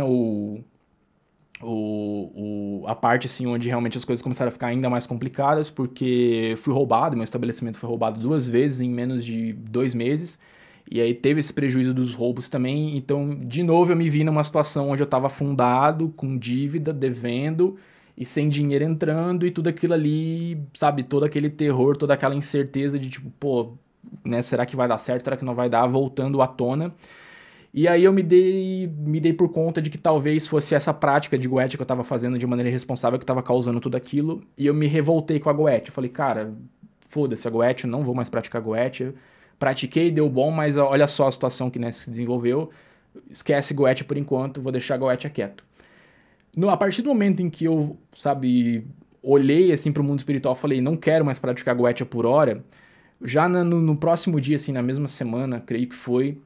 a parte assim onde realmente as coisas começaram a ficar ainda mais complicadas, porque fui roubado, meu estabelecimento foi roubado 2 vezes em menos de 2 meses, e aí teve esse prejuízo dos roubos também, então de novo eu me vi numa situação onde eu estava afundado, com dívida, devendo, e sem dinheiro entrando, e tudo aquilo ali, sabe, todo aquele terror, toda aquela incerteza de tipo, pô, né, será que vai dar certo, será que não vai dar, voltando à tona. E aí eu me dei por conta de que talvez fosse essa prática de Goethe que eu tava fazendo de maneira irresponsável que tava causando tudo aquilo, e eu me revoltei com a Goethe. Eu falei, cara, foda-se a Goethe, eu não vou mais praticar Goethe. Eu pratiquei, deu bom, mas olha só a situação que, né, se desenvolveu. Esquece Goethe por enquanto, vou deixar Goethe quieto. A partir do momento em que eu, sabe, olhei assim pro mundo espiritual, falei, não quero mais praticar Goethe por hora, já no próximo dia, assim, na mesma semana, creio que foi,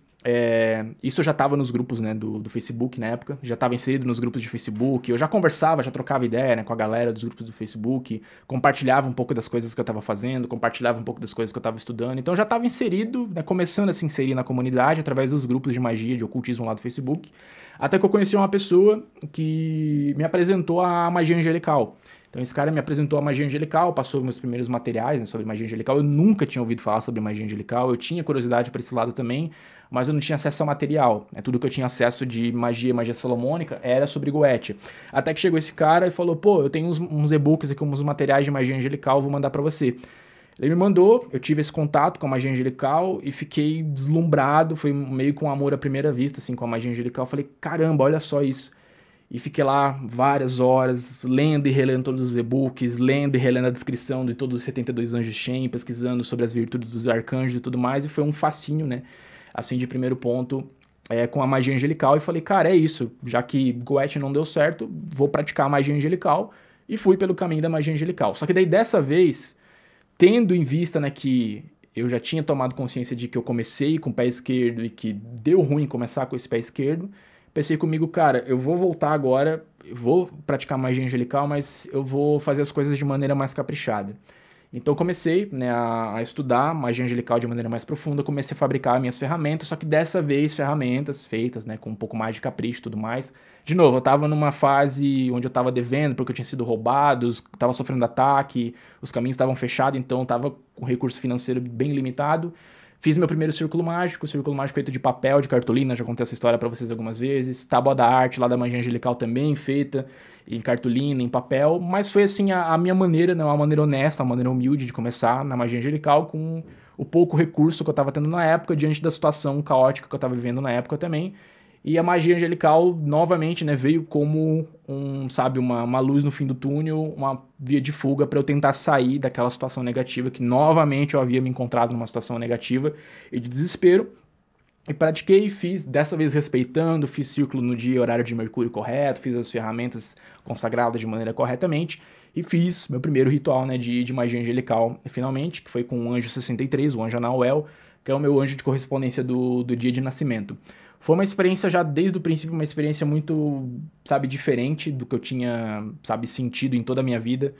isso eu já estava nos grupos, né, do Facebook na época, já estava inserido nos grupos de Facebook, eu já conversava, já trocava ideia, né, com a galera dos grupos do Facebook, compartilhava um pouco das coisas que eu estava fazendo, compartilhava um pouco das coisas que eu estava estudando, então eu já estava inserido, né, começando a se inserir na comunidade através dos grupos de magia, de ocultismo lá do Facebook, até que eu conheci uma pessoa que me apresentou a magia angelical. Então esse cara me apresentou a magia angelical, passou meus primeiros materiais, né, sobre magia angelical. Eu nunca tinha ouvido falar sobre magia angelical, eu tinha curiosidade para esse lado também, mas eu não tinha acesso a material. Tudo que eu tinha acesso de magia salomônica, era sobre Goethe. Até que chegou esse cara e falou, pô, eu tenho uns e-books aqui, uns materiais de magia angelical, vou mandar para você. Ele me mandou, eu tive esse contato com a magia angelical e fiquei deslumbrado, foi meio com amor à primeira vista, assim, com a magia angelical. Eu falei, caramba, olha só isso. E fiquei lá várias horas, lendo e relendo todos os e-books, lendo e relendo a descrição de todos os 72 anjos Shen, pesquisando sobre as virtudes dos arcanjos e tudo mais, e foi um fascínio, né, assim, de primeiro ponto, com a magia angelical, e falei, cara, é isso, já que Goethe não deu certo, vou praticar a magia angelical, e fui pelo caminho da magia angelical. Só que daí, dessa vez, tendo em vista, né, que eu já tinha tomado consciência de que eu comecei com o pé esquerdo e que deu ruim começar com esse pé esquerdo, pensei comigo, cara, eu vou voltar agora, eu vou praticar magia angelical, mas eu vou fazer as coisas de maneira mais caprichada. Então comecei, né, a estudar magia angelical de maneira mais profunda, comecei a fabricar minhas ferramentas, só que dessa vez ferramentas feitas, né, com um pouco mais de capricho e tudo mais. De novo, eu tava numa fase onde eu tava devendo porque eu tinha sido roubado, tava sofrendo ataque, os caminhos estavam fechados, então eu tava com recurso financeiro bem limitado. Fiz meu primeiro círculo mágico feito de papel, de cartolina, já contei essa história pra vocês algumas vezes. Tábua da arte lá da magia angelical também, feita em cartolina, em papel. Mas foi assim a minha maneira, né, uma maneira honesta, uma maneira humilde de começar na magia angelical, com o pouco recurso que eu tava tendo na época, diante da situação caótica que eu tava vivendo na época também. E a magia angelical, novamente, né, veio como sabe, uma luz no fim do túnel, uma via de fuga para eu tentar sair daquela situação negativa, que novamente eu havia me encontrado numa situação negativa e de desespero. E pratiquei, fiz, dessa vez respeitando, fiz círculo no dia, horário de Mercúrio correto, fiz as ferramentas consagradas de maneira corretamente e fiz meu primeiro ritual, né, de magia angelical, finalmente, que foi com o anjo 63, o anjo Anahuel, que é o meu anjo de correspondência do dia de nascimento. Foi uma experiência já desde o princípio, uma experiência muito, sabe, diferente do que eu tinha, sabe, sentido em toda a minha vida.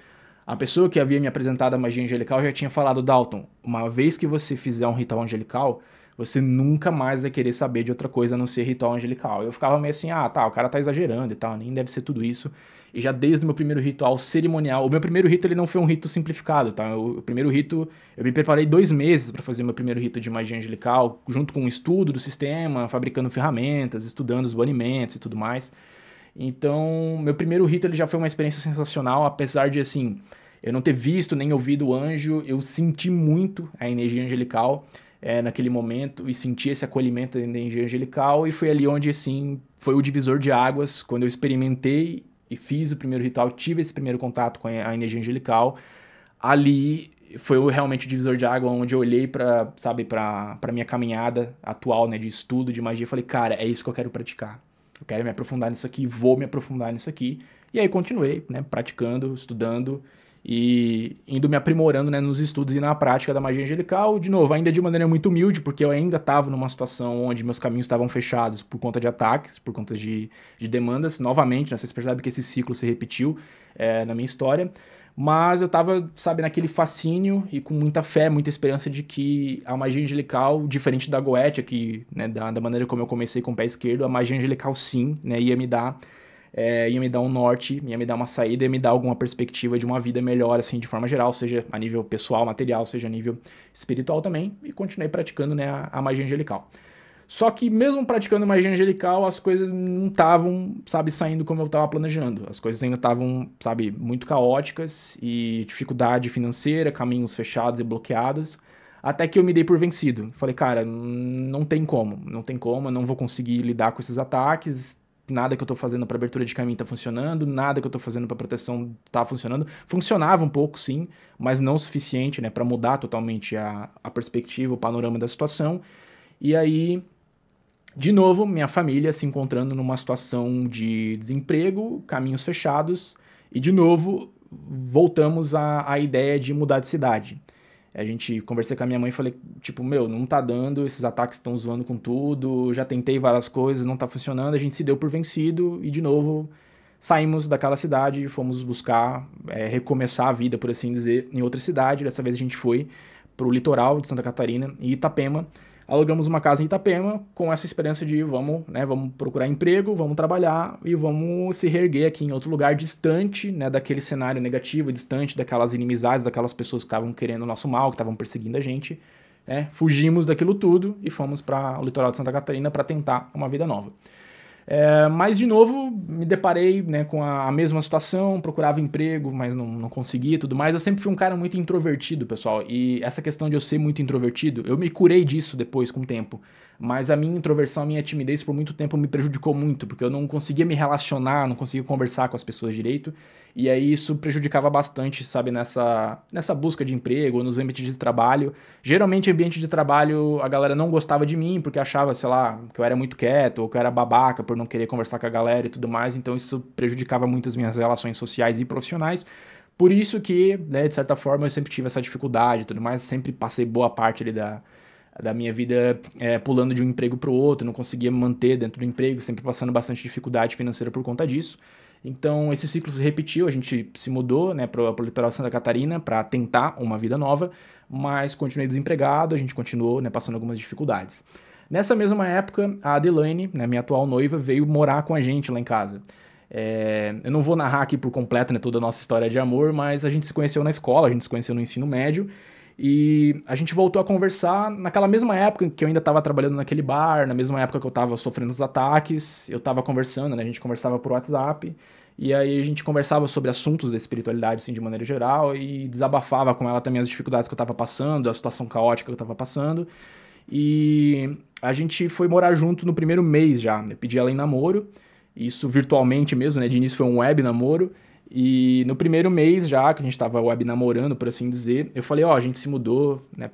A pessoa que havia me apresentado a magia angelical já tinha falado, Dalton, uma vez que você fizer um ritual angelical, você nunca mais vai querer saber de outra coisa a não ser ritual angelical. Eu ficava meio assim, tá, o cara tá exagerando e tal, nem deve ser tudo isso. E já desde o meu primeiro ritual cerimonial, o meu primeiro rito ele não foi um rito simplificado, tá? O primeiro rito, eu me preparei 2 meses para fazer o meu primeiro rito de magia angelical, junto com o estudo do sistema, fabricando ferramentas, estudando os banimentos e tudo mais. Então, meu primeiro rito ele já foi uma experiência sensacional, apesar de, assim, eu não ter visto nem ouvido o anjo, eu senti muito a energia angelical naquele momento e senti esse acolhimento da energia angelical, e foi ali onde, assim, foi o divisor de águas, quando eu experimentei e fiz o primeiro ritual, tive esse primeiro contato com a energia angelical. Ali foi realmente o divisor de água, onde eu olhei para, sabe, para minha caminhada atual, né, de estudo de magia, e falei, cara, é isso que eu quero praticar. Eu quero me aprofundar nisso aqui, vou me aprofundar nisso aqui. E aí continuei, né, praticando, estudando, e indo me aprimorando, né, nos estudos e na prática da magia angelical, de novo, ainda de maneira muito humilde, porque eu ainda estava numa situação onde meus caminhos estavam fechados por conta de ataques, por conta de demandas, novamente, né, vocês percebem que esse ciclo se repetiu na minha história, mas eu tava, sabe, naquele fascínio e com muita fé, muita esperança de que a magia angelical, diferente da Goetia, que, né, da maneira como eu comecei com o pé esquerdo, a magia angelical sim, né, ia me dar um norte, ia me dar uma saída, ia me dar alguma perspectiva de uma vida melhor, assim, de forma geral, seja a nível pessoal, material, seja a nível espiritual também, e continuei praticando, né, a magia angelical. Só que mesmo praticando magia angelical, as coisas não estavam, sabe, saindo como eu estava planejando. As coisas ainda estavam, sabe, muito caóticas e dificuldade financeira, caminhos fechados e bloqueados. Até que eu me dei por vencido. Falei, cara, não tem como, eu não vou conseguir lidar com esses ataques. Nada que eu tô fazendo para abertura de caminho tá funcionando, nada que eu tô fazendo para proteção tá funcionando. Funcionava um pouco, sim, mas não o suficiente, né, para mudar totalmente a perspectiva, o panorama da situação. E aí, de novo, minha família se encontrando numa situação de desemprego, caminhos fechados, e de novo voltamos à ideia de mudar de cidade. A gente conversei com a minha mãe e falei, tipo, meu, não tá dando, esses ataques estão zoando com tudo, já tentei várias coisas, não tá funcionando, a gente se deu por vencido e de novo saímos daquela cidade e fomos buscar recomeçar a vida, por assim dizer, em outra cidade. Dessa vez a gente foi pro litoral de Santa Catarina, em Itapema. Alugamos uma casa em Itapema com essa esperança de vamos procurar emprego, vamos trabalhar e vamos se reerguer aqui em outro lugar distante, né, daquele cenário negativo, distante daquelas inimizades, daquelas pessoas que estavam querendo o nosso mal, que estavam perseguindo a gente, né? Fugimos daquilo tudo e fomos para o litoral de Santa Catarina para tentar uma vida nova. Mas, de novo, me deparei, né, com a mesma situação, procurava emprego, mas não conseguia e tudo mais. Eu sempre fui um cara muito introvertido, pessoal, e essa questão de eu ser muito introvertido, eu me curei disso depois, com o tempo. Mas a minha introversão, a minha timidez, por muito tempo me prejudicou muito, porque eu não conseguia me relacionar, não conseguia conversar com as pessoas direito, e aí isso prejudicava bastante, sabe, nessa busca de emprego, ou nos ambientes de trabalho. Geralmente, ambiente de trabalho, a galera não gostava de mim, porque achava, sei lá, que eu era muito quieto, ou que eu era babaca por não querer conversar com a galera e tudo mais, então isso prejudicava muito as minhas relações sociais e profissionais. Por isso que, né, de certa forma, eu sempre tive essa dificuldade e tudo mais, sempre passei boa parte ali da minha vida pulando de um emprego para o outro, não conseguia me manter dentro do emprego, sempre passando bastante dificuldade financeira por conta disso. Então esse ciclo se repetiu, a gente se mudou, né, para o litoral de Santa Catarina para tentar uma vida nova, mas continuei desempregado, a gente continuou, né, passando algumas dificuldades. Nessa mesma época, a Adelaine, né, minha atual noiva, veio morar com a gente lá em casa. Eu não vou narrar aqui por completo, né, toda a nossa história de amor, mas a gente se conheceu na escola, a gente se conheceu no ensino médio, e a gente voltou a conversar naquela mesma época que eu ainda estava trabalhando naquele bar, na mesma época que eu estava sofrendo os ataques, eu estava conversando, né, a gente conversava por WhatsApp, e aí a gente conversava sobre assuntos da espiritualidade, assim, de maneira geral, e desabafava com ela também as dificuldades que eu estava passando, a situação caótica que eu estava passando, e a gente foi morar junto no primeiro mês já, né, pedi ela em namoro, isso virtualmente mesmo, né, de início foi um web namoro, e no primeiro mês já, que a gente tava web namorando, por assim dizer, eu falei, ó, a gente se mudou, né,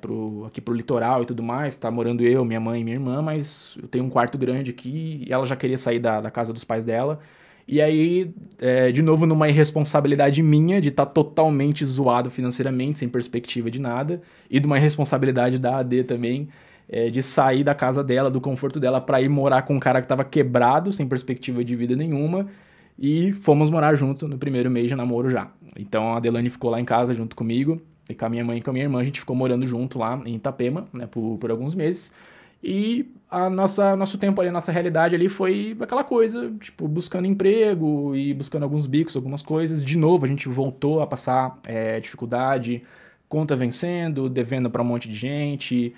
aqui pro litoral e tudo mais, tá morando eu, minha mãe e minha irmã, mas eu tenho um quarto grande aqui, e ela já queria sair da casa dos pais dela, e aí, de novo, numa irresponsabilidade minha de estar totalmente zoado financeiramente, sem perspectiva de nada, e de uma irresponsabilidade da AD também, de sair da casa dela, do conforto dela, pra ir morar com um cara que tava quebrado, sem perspectiva de vida nenhuma, e fomos morar junto no primeiro mês de namoro já. Então a Adelane ficou lá em casa junto comigo, e com a minha mãe e com a minha irmã, a gente ficou morando junto lá em Itapema, né, por alguns meses. E nosso tempo ali, a nossa realidade ali foi aquela coisa, tipo, buscando emprego e buscando alguns bicos, algumas coisas. De novo, a gente voltou a passar dificuldade, conta vencendo, devendo para um monte de gente,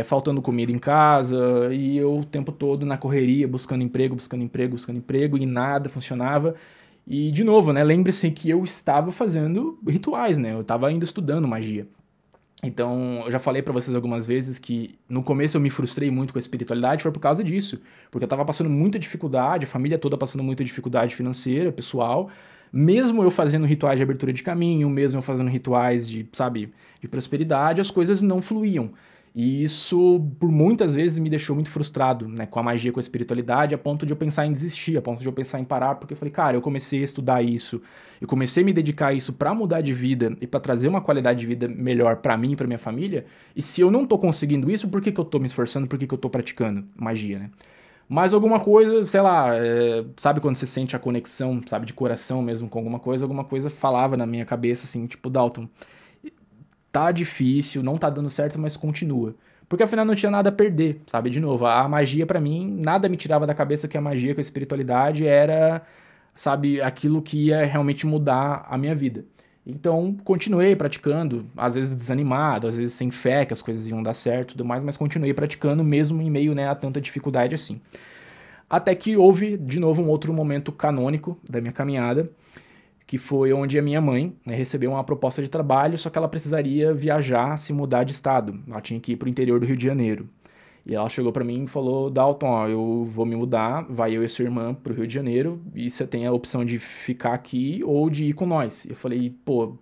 faltando comida em casa, e eu o tempo todo na correria, buscando emprego, e nada funcionava. E, de novo, né, lembre-se que eu estava fazendo rituais, né, eu estava ainda estudando magia. Então, eu já falei pra vocês algumas vezes que no começo eu me frustrei muito com a espiritualidade, foi por causa disso. Porque eu tava passando muita dificuldade, a família toda passando muita dificuldade financeira, pessoal. Mesmo eu fazendo rituais de abertura de caminho, mesmo eu fazendo rituais de, sabe, de prosperidade, as coisas não fluíam. E isso, por muitas vezes, me deixou muito frustrado, né, com a magia, com a espiritualidade, a ponto de eu pensar em desistir, a ponto de eu pensar em parar, porque eu falei, cara, eu comecei a estudar isso, eu comecei a me dedicar a isso pra mudar de vida e pra trazer uma qualidade de vida melhor pra mim e pra minha família, e se eu não tô conseguindo isso, por que que eu tô me esforçando, por que que eu tô praticando magia, né? Mas alguma coisa, sei lá, sabe quando você sente a conexão, sabe, de coração mesmo com alguma coisa falava na minha cabeça, assim, tipo, Dalton, tá difícil, não tá dando certo, mas continua. Porque afinal não tinha nada a perder, sabe? De novo, a magia pra mim, nada me tirava da cabeça que a magia, que a espiritualidade era, sabe, aquilo que ia realmente mudar a minha vida. Então, continuei praticando, às vezes desanimado, às vezes sem fé que as coisas iam dar certo e tudo mais, mas continuei praticando mesmo em meio, né, a tanta dificuldade assim. Até que houve, de novo, um outro momento canônico da minha caminhada, que foi onde a minha mãe, né, recebeu uma proposta de trabalho, só que ela precisaria viajar, se mudar de estado. Ela tinha que ir para o interior do Rio de Janeiro. E ela chegou para mim e falou, Dalton, ó, eu vou me mudar, vai eu e sua irmã pro Rio de Janeiro, e você tem a opção de ficar aqui ou de ir com nós. Eu falei, pô,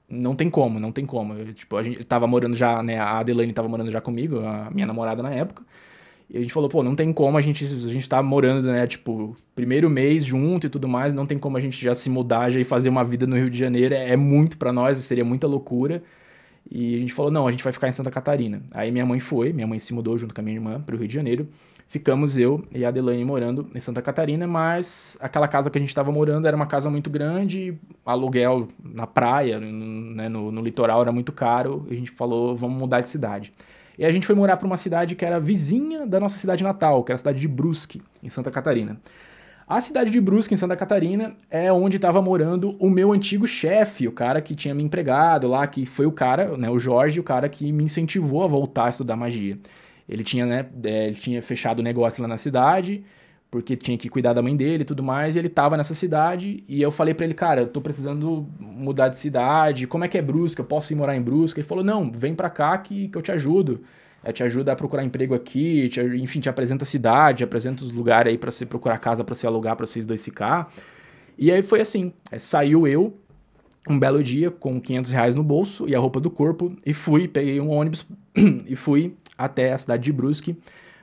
não tem como, não tem como. Tipo, a gente tava morando já, né, a Adelaine tava morando já comigo, a minha namorada na época, e a gente falou, pô, não tem como, a gente tá morando, né, tipo, primeiro mês junto e tudo mais, não tem como a gente já se mudar, já ir fazer uma vida no Rio de Janeiro, é muito pra nós, seria muita loucura. E a gente falou, não, a gente vai ficar em Santa Catarina. Aí minha mãe se mudou junto com a minha irmã pro Rio de Janeiro. Ficamos eu e a Adelaine morando em Santa Catarina, mas aquela casa que a gente tava morando era uma casa muito grande, aluguel na praia, né, no litoral era muito caro, e a gente falou, vamos mudar de cidade. E a gente foi morar para uma cidade que era vizinha da nossa cidade natal, que era a cidade de Brusque, em Santa Catarina. A cidade de Brusque, em Santa Catarina, é onde estava morando o meu antigo chefe, o cara que tinha me empregado lá, que foi o cara, né, o Jorge, o cara que me incentivou a voltar a estudar magia. Ele tinha, né, ele tinha fechado o negócio lá na cidade, porque tinha que cuidar da mãe dele e tudo mais, e ele tava nessa cidade, e eu falei pra ele, cara, eu tô precisando mudar de cidade, como é que é Brusque, eu posso ir morar em Brusque? Ele falou, não, vem pra cá que eu te ajudo. Te ajuda a procurar emprego aqui, enfim, te apresenta a cidade, te apresenta os lugares aí pra você procurar casa pra você alugar pra vocês dois ficar. E aí foi assim, saiu eu, um belo dia, com R$ 500 no bolso e a roupa do corpo, e fui, peguei um ônibus e fui até a cidade de Brusque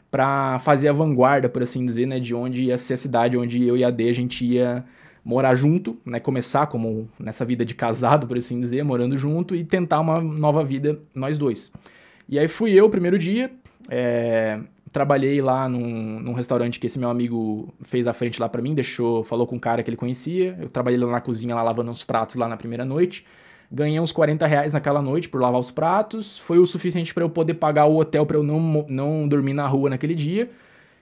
pra fazer a vanguarda, por assim dizer, né, de onde ia ser a cidade onde eu e a D a gente ia morar junto, né, começar como nessa vida de casado, por assim dizer, morando junto e tentar uma nova vida nós dois. E aí fui eu o primeiro dia, trabalhei lá num restaurante que esse meu amigo fez a frente lá pra mim, falou com um cara que ele conhecia, eu trabalhei lá na cozinha, lá lavando uns pratos lá na primeira noite, ganhei uns R$ 40 naquela noite por lavar os pratos, foi o suficiente pra eu poder pagar o hotel pra eu não dormir na rua naquele dia,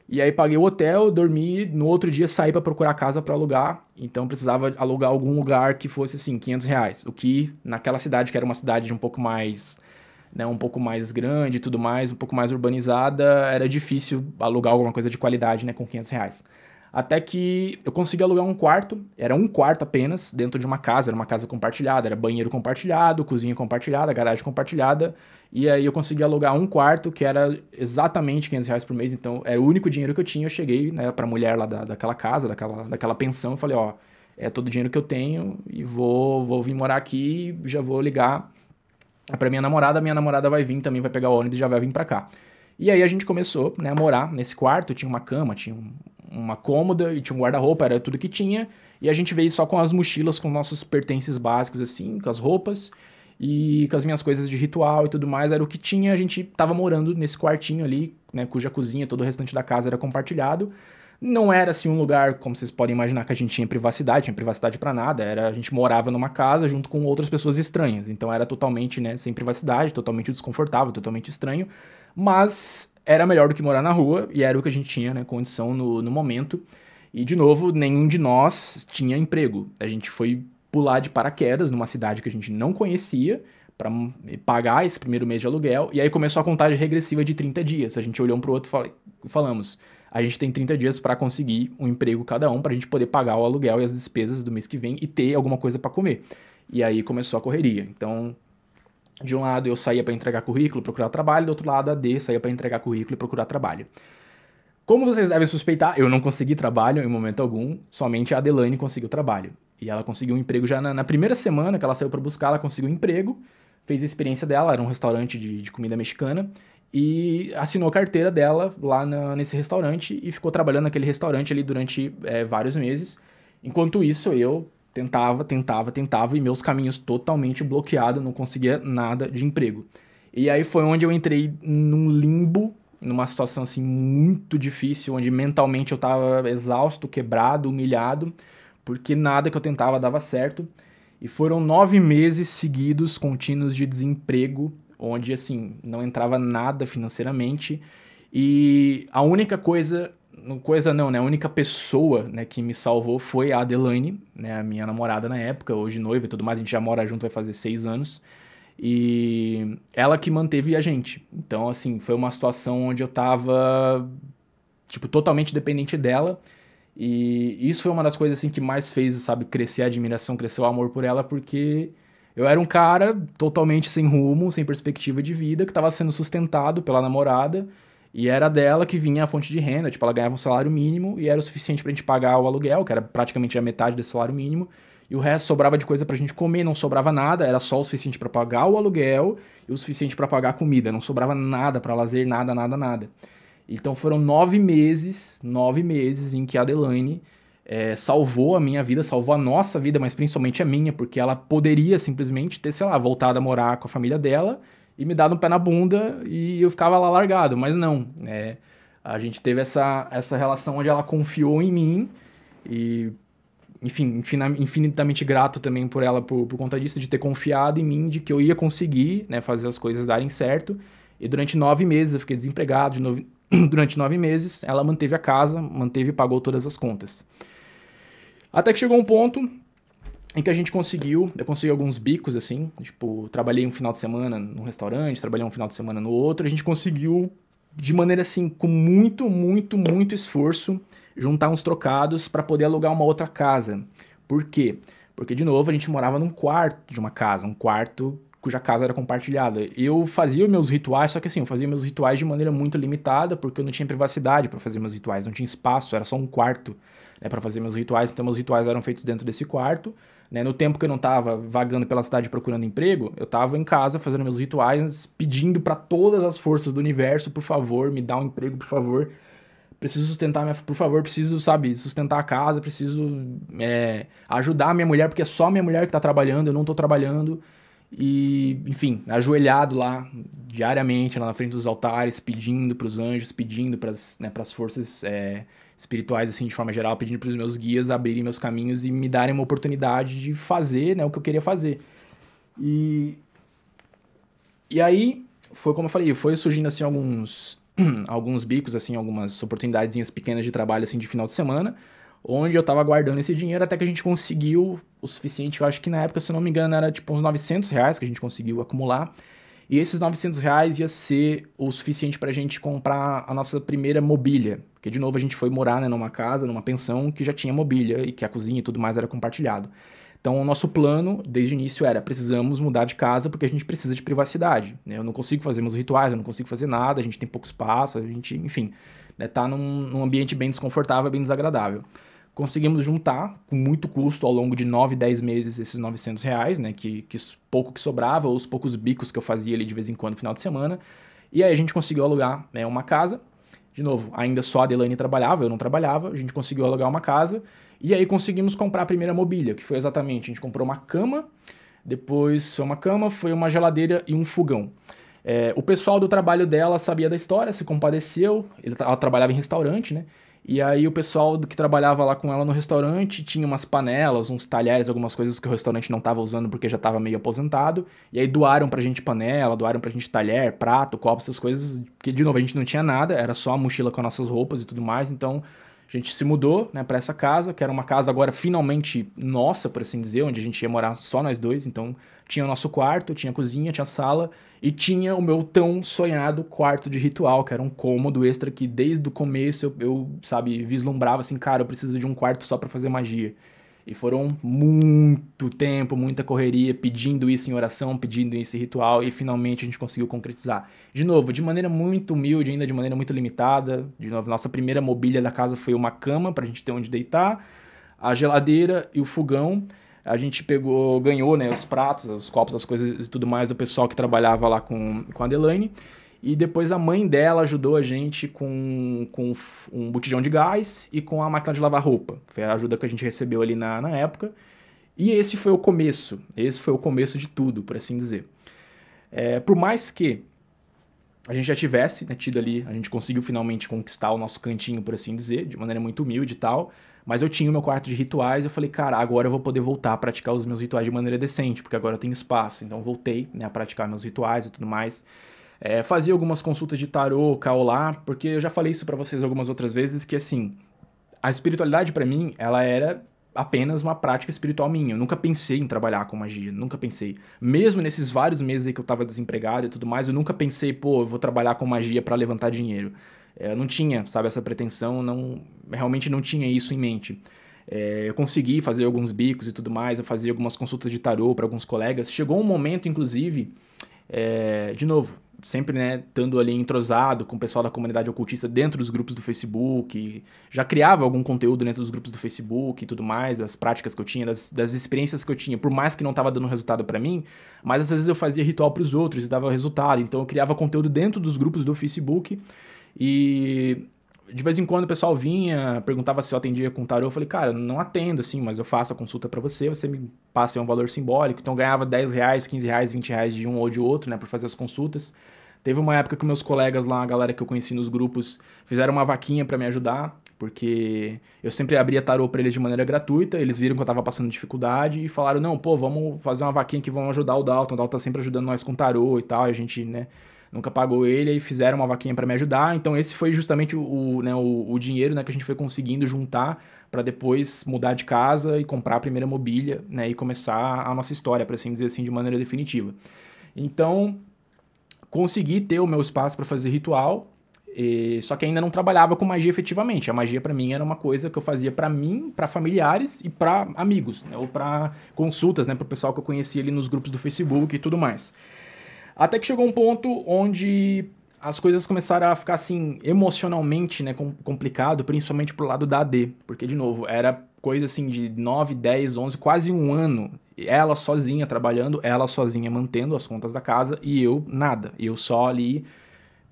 e aí paguei o hotel, dormi, no outro dia saí pra procurar casa pra alugar, então precisava alugar algum lugar que fosse assim, R$ 500, o que naquela cidade, que era uma cidade um pouco mais, né, um pouco mais grande e tudo mais, um pouco mais urbanizada, era difícil alugar alguma coisa de qualidade, né, com R$ 500. Até que eu consegui alugar um quarto, era um quarto apenas, dentro de uma casa, era uma casa compartilhada, era banheiro compartilhado, cozinha compartilhada, garagem compartilhada, e aí eu consegui alugar um quarto que era exatamente R$ 500 por mês, então era o único dinheiro que eu tinha, eu cheguei, né, pra mulher lá daquela casa, daquela pensão, e falei, ó, é todo o dinheiro que eu tenho e vou vir morar aqui, já vou ligar pra minha namorada vai vir também, vai pegar o ônibus e já vai vir pra cá. E aí a gente começou, né, a morar nesse quarto, tinha uma cama, tinha uma cômoda e tinha um guarda-roupa, era tudo que tinha, e a gente veio só com as mochilas, com nossos pertences básicos, assim, com as roupas e com as minhas coisas de ritual e tudo mais, era o que tinha, a gente tava morando nesse quartinho ali, né, cuja cozinha, todo o restante da casa era compartilhado. Não era assim um lugar, como vocês podem imaginar, que a gente tinha privacidade pra nada, a gente morava numa casa junto com outras pessoas estranhas, então era totalmente, né, sem privacidade, totalmente desconfortável, totalmente estranho, mas era melhor do que morar na rua, e era o que a gente tinha, né, condição no momento, e de novo, nenhum de nós tinha emprego, a gente foi pular de paraquedas numa cidade que a gente não conhecia, pra pagar esse primeiro mês de aluguel, e aí começou a contagem regressiva de 30 dias, a gente olhou um pro outro e falamos, a gente tem 30 dias para conseguir um emprego cada um, pra gente poder pagar o aluguel e as despesas do mês que vem e ter alguma coisa para comer. E aí começou a correria. Então, de um lado eu saía para entregar currículo, procurar trabalho, do outro lado a D saía para entregar currículo e procurar trabalho. Como vocês devem suspeitar, eu não consegui trabalho em momento algum, somente a Adelaine conseguiu trabalho. E ela conseguiu um emprego já na primeira semana que ela saiu para buscar, ela conseguiu um emprego, fez a experiência dela, era um restaurante de comida mexicana, e assinou a carteira dela lá nesse restaurante e ficou trabalhando naquele restaurante ali durante vários meses. Enquanto isso, eu tentava e meus caminhos totalmente bloqueados, não conseguia nada de emprego. E aí foi onde eu entrei num limbo, numa situação assim muito difícil, onde mentalmente eu tava exausto, quebrado, humilhado, porque nada que eu tentava dava certo. E foram 9 meses seguidos, contínuos de desemprego, onde, assim, não entrava nada financeiramente. E a única coisa, não, né? A única pessoa, né, que me salvou foi a Adelaine, né? A minha namorada na época, hoje noiva e tudo mais. A gente já mora junto, vai fazer 6 anos. E ela que manteve a gente. Então, assim, foi uma situação onde eu tava, tipo, totalmente dependente dela. E isso foi uma das coisas assim que mais fez, sabe, crescer a admiração, crescer o amor por ela, porque eu era um cara totalmente sem rumo, sem perspectiva de vida, que estava sendo sustentado pela namorada, e era dela que vinha a fonte de renda, tipo, ela ganhava um salário mínimo e era o suficiente pra gente pagar o aluguel, que era praticamente a metade desse salário mínimo, e o resto sobrava de coisa pra gente comer, não sobrava nada, era só o suficiente pra pagar o aluguel e o suficiente pra pagar a comida, não sobrava nada pra lazer, nada, nada, nada. Então foram 9 meses em que a Adelaine salvou a minha vida, salvou a nossa vida, mas principalmente a minha, porque ela poderia simplesmente ter, sei lá, voltado a morar com a família dela e me dado um pé na bunda e eu ficava lá largado, mas não, a gente teve essa relação onde ela confiou em mim e, enfim, infinitamente grato também por ela por conta disso, de ter confiado em mim, de que eu ia conseguir, né, fazer as coisas darem certo. E durante 9 meses eu fiquei desempregado, durante 9 meses, ela manteve a casa, manteve e pagou todas as contas. Até que chegou um ponto em que eu consegui alguns bicos, assim, tipo, trabalhei um final de semana num restaurante, trabalhei um final de semana no outro, a gente conseguiu, de maneira assim, com muito, muito, muito esforço, juntar uns trocados para poder alugar uma outra casa. Por quê? Porque, de novo, a gente morava num quarto de uma casa, um quarto cuja casa era compartilhada. Eu fazia meus rituais, só que assim, eu fazia meus rituais de maneira muito limitada, porque eu não tinha privacidade para fazer meus rituais, não tinha espaço, era só um quarto, né, para fazer meus rituais, então meus rituais eram feitos dentro desse quarto, né? No tempo que eu não estava vagando pela cidade procurando emprego, eu estava em casa fazendo meus rituais, pedindo para todas as forças do universo, por favor, me dá um emprego, por favor. Preciso sustentar por favor, preciso, sabe, sustentar a casa, preciso ajudar a minha mulher, porque é só a minha mulher que tá trabalhando, eu não tô trabalhando. E, enfim, ajoelhado lá diariamente, lá na frente dos altares, pedindo pros anjos, pedindo pras forças espirituais, assim, de forma geral, pedindo pros meus guias abrirem meus caminhos e me darem uma oportunidade de fazer, né, o que eu queria fazer. E aí, foi como eu falei, foi surgindo, assim, alguns bicos, assim, algumas oportunidadezinhas pequenas de trabalho, assim, de final de semana, onde eu tava guardando esse dinheiro até que a gente conseguiu o suficiente, eu acho que na época, se eu não me engano, era tipo uns R$ 900 que a gente conseguiu acumular, e esses R$ 900 ia ser o suficiente pra gente comprar a nossa primeira mobília, porque de novo a gente foi morar, né, numa casa, numa pensão que já tinha mobília e que a cozinha e tudo mais era compartilhado. Então, o nosso plano, desde o início, era precisamos mudar de casa porque a gente precisa de privacidade, né? Eu não consigo fazer meus rituais, eu não consigo fazer nada, a gente tem pouco espaço, a gente, enfim, né, tá num ambiente bem desconfortável, bem desagradável. Conseguimos juntar, com muito custo, ao longo de 9, 10 meses, esses R$ 900, né, que pouco que sobrava, ou os poucos bicos que eu fazia ali de vez em quando no final de semana. E aí a gente conseguiu alugar, né, uma casa. De novo, ainda só a Adelaine trabalhava, eu não trabalhava, a gente conseguiu alugar uma casa. E aí conseguimos comprar a primeira mobília, que foi exatamente, a gente comprou uma cama, depois foi uma cama, foi uma geladeira e um fogão. O pessoal do trabalho dela sabia da história, se compadeceu, ela trabalhava em restaurante, né? E aí o pessoal que trabalhava lá com ela no restaurante tinha umas panelas, uns talheres, algumas coisas que o restaurante não estava usando porque já estava meio aposentado. E aí doaram pra gente panela, doaram pra gente talher, prato, copo, essas coisas. Que, de novo, a gente não tinha nada, era só a mochila com as nossas roupas e tudo mais. Então a gente se mudou, né, pra essa casa, que era uma casa agora finalmente nossa, por assim dizer, onde a gente ia morar só nós dois. Então tinha o nosso quarto, tinha a cozinha, tinha a sala e tinha o meu tão sonhado quarto de ritual, que era um cômodo extra que desde o começo eu sabe, vislumbrava assim, cara, eu preciso de um quarto só pra fazer magia. E foram muito tempo, muita correria, pedindo isso em oração, pedindo isso em ritual, e finalmente a gente conseguiu concretizar. De novo, de maneira muito humilde, ainda de maneira muito limitada. De novo, nossa primeira mobília da casa foi uma cama pra gente ter onde deitar, a geladeira e o fogão. a gente ganhou, né, os pratos, os copos, as coisas e tudo mais do pessoal que trabalhava lá com a Delaine. E depois a mãe dela ajudou a gente com um botijão de gás e com a máquina de lavar roupa. Foi a ajuda que a gente recebeu ali na época. E esse foi o começo de tudo, por assim dizer. Por mais que a gente já tivesse, né, tido ali, a gente conseguiu finalmente conquistar o nosso cantinho, por assim dizer, de maneira muito humilde e tal, mas eu tinha o meu quarto de rituais, eu falei, cara, agora eu vou poder voltar a praticar os meus rituais de maneira decente, porque agora eu tenho espaço, então eu voltei, né, a praticar meus rituais e tudo mais. Fazia algumas consultas de tarô, caolá, porque eu já falei isso pra vocês algumas outras vezes, que assim, a espiritualidade pra mim, ela era apenas uma prática espiritual minha. Eu nunca pensei em trabalhar com magia, nunca pensei. Mesmo nesses vários meses aí que eu tava desempregado e tudo mais, eu nunca pensei, pô, eu vou trabalhar com magia pra levantar dinheiro. Eu não tinha, sabe, essa pretensão, realmente não tinha isso em mente. Eu consegui fazer alguns bicos e tudo mais, eu fazia algumas consultas de tarô para alguns colegas. Chegou um momento, inclusive, de novo, sempre, né, estando ali entrosado com o pessoal da comunidade ocultista dentro dos grupos do Facebook, já criava algum conteúdo dentro dos grupos do Facebook e tudo mais, das práticas que eu tinha, das experiências que eu tinha, por mais que não estava dando resultado para mim, mas às vezes eu fazia ritual para os outros e dava resultado, então eu criava conteúdo dentro dos grupos do Facebook e de vez em quando o pessoal vinha, perguntava se eu atendia com tarô, eu falei, cara, não atendo assim, mas eu faço a consulta para você, você me passa um valor simbólico, então eu ganhava R$10, R$15, R$20 de um ou de outro, né, por fazer as consultas. Teve uma época que meus colegas lá, a galera que eu conheci nos grupos, fizeram uma vaquinha para me ajudar, porque eu sempre abria tarô para eles de maneira gratuita, eles viram que eu tava passando dificuldade e falaram, não, pô, vamos fazer uma vaquinha que vão ajudar o Dalton tá sempre ajudando nós com tarô e tal, e a gente, né, nunca pagou ele, e fizeram uma vaquinha para me ajudar, então esse foi justamente o dinheiro, né, que a gente foi conseguindo juntar para depois mudar de casa e comprar a primeira mobília, né, e começar a nossa história, para assim dizer assim, de maneira definitiva. Então, consegui ter o meu espaço para fazer ritual, só que ainda não trabalhava com magia efetivamente. A magia para mim era uma coisa que eu fazia para mim, para familiares e para amigos, né? Ou para consultas, né, para o pessoal que eu conhecia ali nos grupos do Facebook e tudo mais. Até que chegou um ponto onde as coisas começaram a ficar assim emocionalmente, né, complicado, principalmente pro lado da AD, porque de novo, era coisa assim de 9, 10, 11, quase um ano, ela sozinha trabalhando, ela sozinha mantendo as contas da casa e eu nada, eu só ali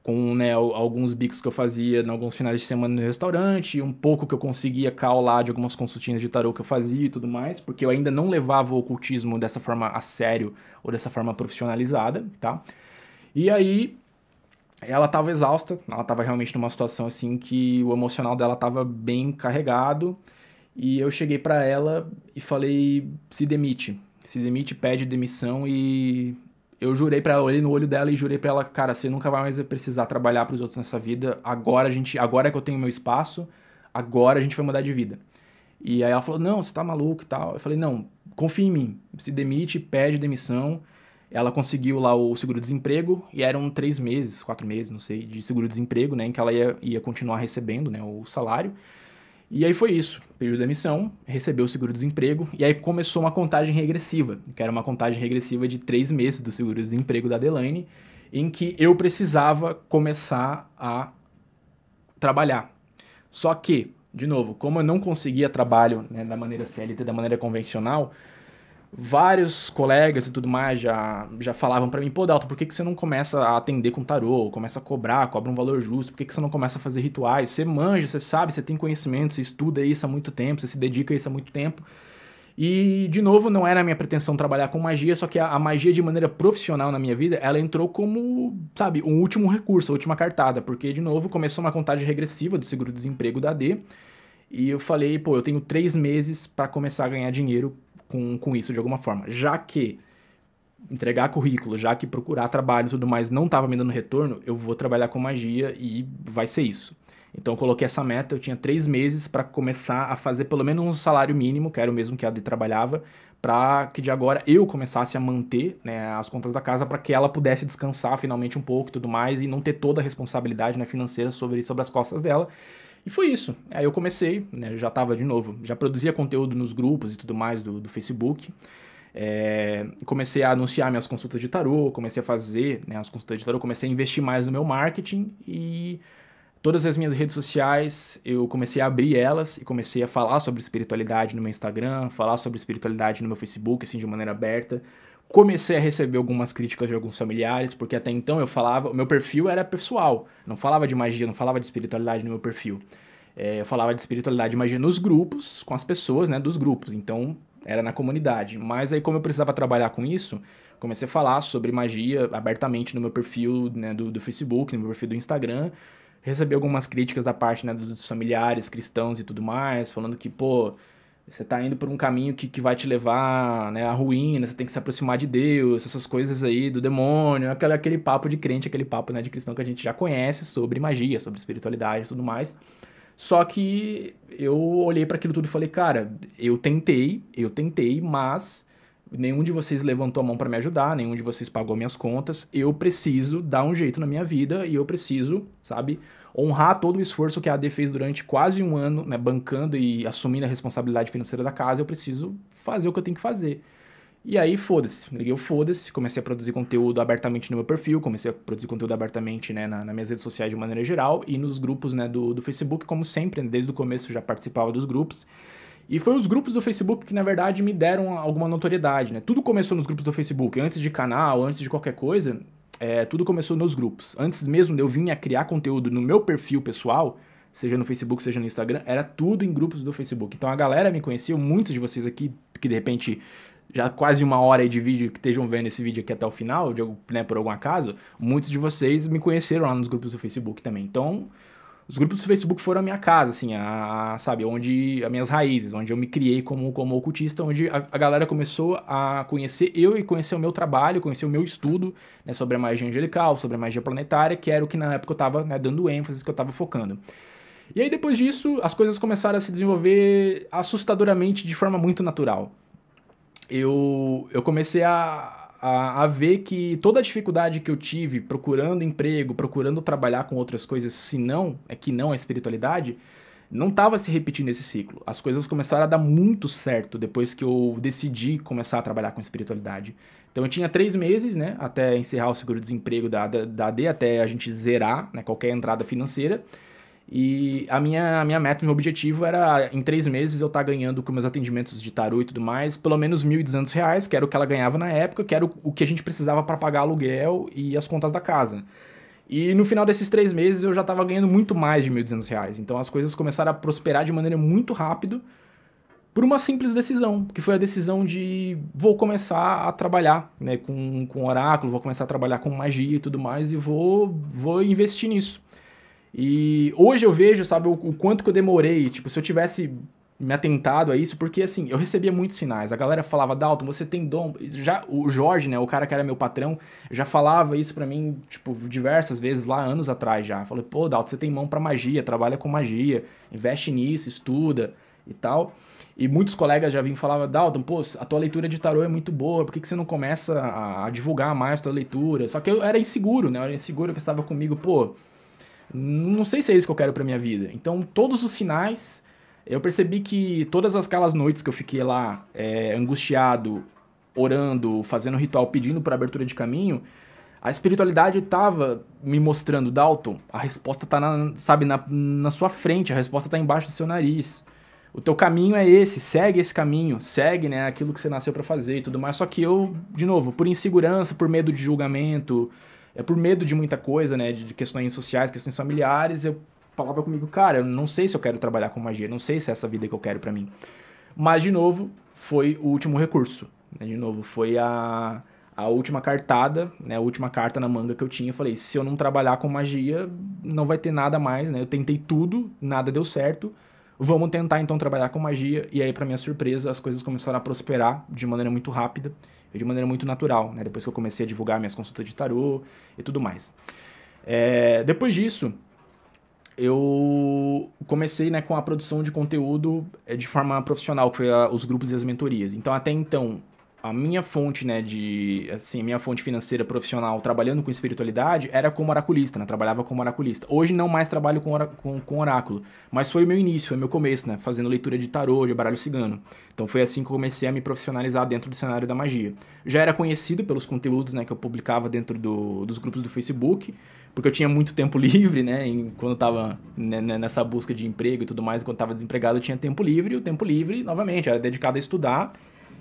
com, né, alguns bicos que eu fazia em alguns finais de semana no restaurante, um pouco que eu conseguia calar de algumas consultinhas de tarô que eu fazia e tudo mais, porque eu ainda não levava o ocultismo dessa forma a sério ou dessa forma profissionalizada, tá? E aí ela tava exausta, ela tava realmente numa situação assim que o emocional dela tava bem carregado, e eu cheguei pra ela e falei, se demite, pede demissão e eu jurei pra ela, olhei no olho dela e jurei pra ela, cara, você nunca vai mais precisar trabalhar pros outros nessa vida, agora agora que eu tenho meu espaço, agora a gente vai mudar de vida. E aí ela falou, não, você tá maluco e tal. Eu falei, não, confia em mim, se demite, pede demissão. Ela conseguiu lá o seguro-desemprego e eram 3 meses, 4 meses, não sei, de seguro-desemprego, né, em que ela ia continuar recebendo, né, o salário. E aí foi isso, pediu demissão, recebeu o seguro-desemprego, e aí começou uma contagem regressiva, que era uma contagem regressiva de 3 meses do seguro-desemprego da Delaine, em que eu precisava começar a trabalhar. Só que, de novo, como eu não conseguia trabalho, né, da maneira CLT, da maneira convencional, vários colegas e tudo mais já falavam pra mim, pô, Dalton, por que você não começa a atender com tarô, começa a cobra um valor justo, por que você não começa a fazer rituais? Você manja, você sabe, você tem conhecimento, você estuda isso há muito tempo, você se dedica a isso há muito tempo. E, de novo, não era a minha pretensão trabalhar com magia, só que a magia de maneira profissional na minha vida, ela entrou como, sabe, um último recurso, a última cartada, porque, de novo, começou uma contagem regressiva do seguro-desemprego da AD, e eu falei, pô, eu tenho 3 meses pra começar a ganhar dinheiro com isso de alguma forma. Já que entregar currículo, já que procurar trabalho e tudo mais não estava me dando retorno, eu vou trabalhar com magia e vai ser isso. Então eu coloquei essa meta, eu tinha 3 meses para começar a fazer pelo menos um salário mínimo, que era o mesmo que a AD trabalhava, para que de agora eu começasse a manter, né, as contas da casa, para que ela pudesse descansar finalmente um pouco e tudo mais, e não ter toda a responsabilidade, né, financeira sobre as costas dela. E foi isso. Aí eu comecei, né, eu já estava de novo, já produzia conteúdo nos grupos e tudo mais do Facebook. Comecei a anunciar minhas consultas de tarô, comecei a fazer, né, as consultas de tarô, comecei a investir mais no meu marketing e Todas as minhas redes sociais, eu comecei a abrir elas e comecei a falar sobre espiritualidade no meu Instagram, falar sobre espiritualidade no meu Facebook, assim, de maneira aberta. Comecei a receber algumas críticas de alguns familiares, porque até então eu falava, o meu perfil era pessoal, não falava de magia, não falava de espiritualidade no meu perfil. Eu falava de espiritualidade e magia nos grupos, com as pessoas, né, dos grupos, então era na comunidade. Mas aí, como eu precisava trabalhar com isso, comecei a falar sobre magia abertamente no meu perfil, né, do Facebook, no meu perfil do Instagram. Recebi algumas críticas da parte, né, dos familiares cristãos e tudo mais, falando que, pô, você tá indo por um caminho que vai te levar, né, à ruína, você tem que se aproximar de Deus, essas coisas aí do demônio, aquele papo de crente, aquele papo, né, de cristão que a gente já conhece sobre magia, sobre espiritualidade e tudo mais. Só que eu olhei para aquilo tudo e falei, cara, eu tentei, mas nenhum de vocês levantou a mão para me ajudar, nenhum de vocês pagou minhas contas, eu preciso dar um jeito na minha vida e eu preciso, sabe, honrar todo o esforço que a AD fez durante quase um ano, né, bancando e assumindo a responsabilidade financeira da casa, eu preciso fazer o que eu tenho que fazer. E aí, foda-se, liguei o foda-se, comecei a produzir conteúdo abertamente no meu perfil, comecei a produzir conteúdo abertamente, né, nas minhas redes sociais de maneira geral e nos grupos, né, do Facebook, como sempre, né, desde o começo eu já participava dos grupos. E foi os grupos do Facebook que, na verdade, me deram alguma notoriedade, né? Tudo começou nos grupos do Facebook, antes de canal, antes de qualquer coisa, tudo começou nos grupos. Antes mesmo de eu vir a criar conteúdo no meu perfil pessoal, seja no Facebook, seja no Instagram, era tudo em grupos do Facebook. Então a galera me conhecia, muitos de vocês aqui, que de repente já quase uma hora aí de vídeo, que estejam vendo esse vídeo aqui até o final, né, por algum acaso, muitos de vocês me conheceram lá nos grupos do Facebook também. Então, os grupos do Facebook foram a minha casa, assim, sabe, onde as minhas raízes, onde eu me criei como ocultista, onde a galera começou a conhecer eu e conhecer o meu trabalho, conhecer o meu estudo, né, sobre a magia angelical, sobre a magia planetária, que era o que na época eu tava, né, dando ênfase, que eu tava focando. E aí depois disso, as coisas começaram a se desenvolver assustadoramente de forma muito natural. Eu comecei a ver que toda a dificuldade que eu tive procurando emprego, procurando trabalhar com outras coisas, que não a espiritualidade, não estava se repetindo esse ciclo. As coisas começaram a dar muito certo depois que eu decidi começar a trabalhar com espiritualidade. Então eu tinha 3 meses, né, até encerrar o seguro-desemprego da AD, até a gente zerar, né, qualquer entrada financeira. E a minha meta, meu objetivo era, em 3 meses, eu estar ganhando com meus atendimentos de tarô e tudo mais, pelo menos R$ 1.200, que era o que ela ganhava na época, que era o que a gente precisava para pagar aluguel e as contas da casa. E no final desses 3 meses eu já estava ganhando muito mais de R$ 1.200. Então as coisas começaram a prosperar de maneira muito rápida por uma simples decisão, que foi a decisão de vou começar a trabalhar, né, com oráculo, vou começar a trabalhar com magia e tudo mais e vou investir nisso. E hoje eu vejo, sabe, o quanto que eu demorei, tipo, se eu tivesse me atentado a isso, porque assim, eu recebia muitos sinais. A galera falava, Dalton, você tem dom. Já o Jorge, né, o cara que era meu patrão, já falava isso pra mim, tipo, diversas vezes lá anos atrás já. Falou, pô, Dalton, você tem mão pra magia, trabalha com magia, investe nisso, estuda e tal. E muitos colegas já vinham e falavam, Dalton, pô, a tua leitura de tarô é muito boa, por que você não começa a divulgar mais a tua leitura? Só que eu era inseguro, né, eu era inseguro, eu pensava comigo, pô, não sei se é isso que eu quero pra minha vida. Então, todos os sinais, eu percebi que todas aquelas noites que eu fiquei lá, angustiado, orando, fazendo ritual, pedindo por abertura de caminho, a espiritualidade tava me mostrando, Dalton, a resposta tá na sua frente, a resposta tá embaixo do seu nariz. O teu caminho é esse, segue esse caminho, segue, né, aquilo que você nasceu pra fazer e tudo mais. Só que eu, de novo, por insegurança, por medo de julgamento, por medo de muita coisa, né, de questões sociais, questões familiares, eu falava comigo, cara, eu não sei se eu quero trabalhar com magia, não sei se é essa vida que eu quero pra mim. Mas, de novo, foi o último recurso, né, de novo, foi a última cartada, né, a última carta na manga que eu tinha. Eu falei, se eu não trabalhar com magia, não vai ter nada mais, né, eu tentei tudo, nada deu certo, vamos tentar então trabalhar com magia. E aí, pra minha surpresa, as coisas começaram a prosperar de maneira muito rápida, de maneira muito natural, né? Depois que eu comecei a divulgar minhas consultas de tarô e tudo mais. Depois disso, eu comecei, né, com a produção de conteúdo de forma profissional, que foi os grupos e as mentorias. Então, até então, a minha fonte, né, minha fonte financeira profissional trabalhando com espiritualidade era como oraculista, né, trabalhava como oraculista. Hoje não mais trabalho com oráculo, mas foi o meu início, foi o meu começo, né, fazendo leitura de tarô, de baralho cigano. Então foi assim que eu comecei a me profissionalizar dentro do cenário da magia. Já era conhecido pelos conteúdos, né, que eu publicava dentro dos grupos do Facebook, porque eu tinha muito tempo livre, né, quando eu tava nessa busca de emprego e tudo mais, quando eu tava desempregado eu tinha tempo livre, e o tempo livre, novamente, era dedicado a estudar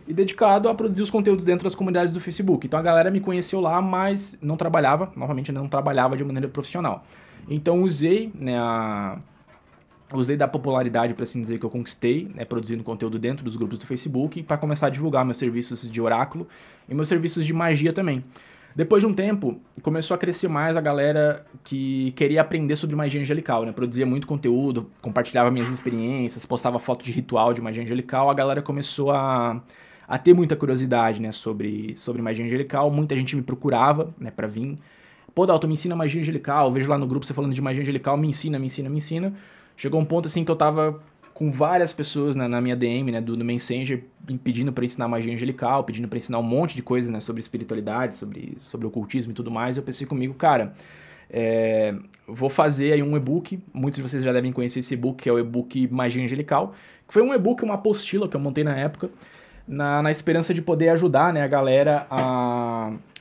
e dedicado a produzir os conteúdos dentro das comunidades do Facebook. Então a galera me conheceu lá, mas não trabalhava, novamente, não trabalhava de maneira profissional. Então usei, né, usei da popularidade, para assim dizer, que eu conquistei, né, produzindo conteúdo dentro dos grupos do Facebook, para começar a divulgar meus serviços de oráculo e meus serviços de magia também. Depois de um tempo, começou a crescer mais a galera que queria aprender sobre magia angelical, né? Produzia muito conteúdo, compartilhava minhas experiências, postava foto de ritual de magia angelical. A galera começou a ter muita curiosidade, né, sobre magia angelical. Muita gente me procurava, né, pra vir. Pô, Dalton, me ensina magia angelical. Vejo lá no grupo você falando de magia angelical, me ensina, me ensina, me ensina. Chegou um ponto, assim, que eu tava com várias pessoas, né, na minha DM, né, do Messenger, pedindo pra ensinar magia angelical, pedindo pra ensinar um monte de coisas, né, sobre espiritualidade, sobre ocultismo e tudo mais. Eu pensei comigo, cara, vou fazer aí um e-book. Muitos de vocês já devem conhecer esse e-book, que é o e-book Magia Angelical, que foi um e-book, uma apostila que eu montei na época, na esperança de poder ajudar, né, a galera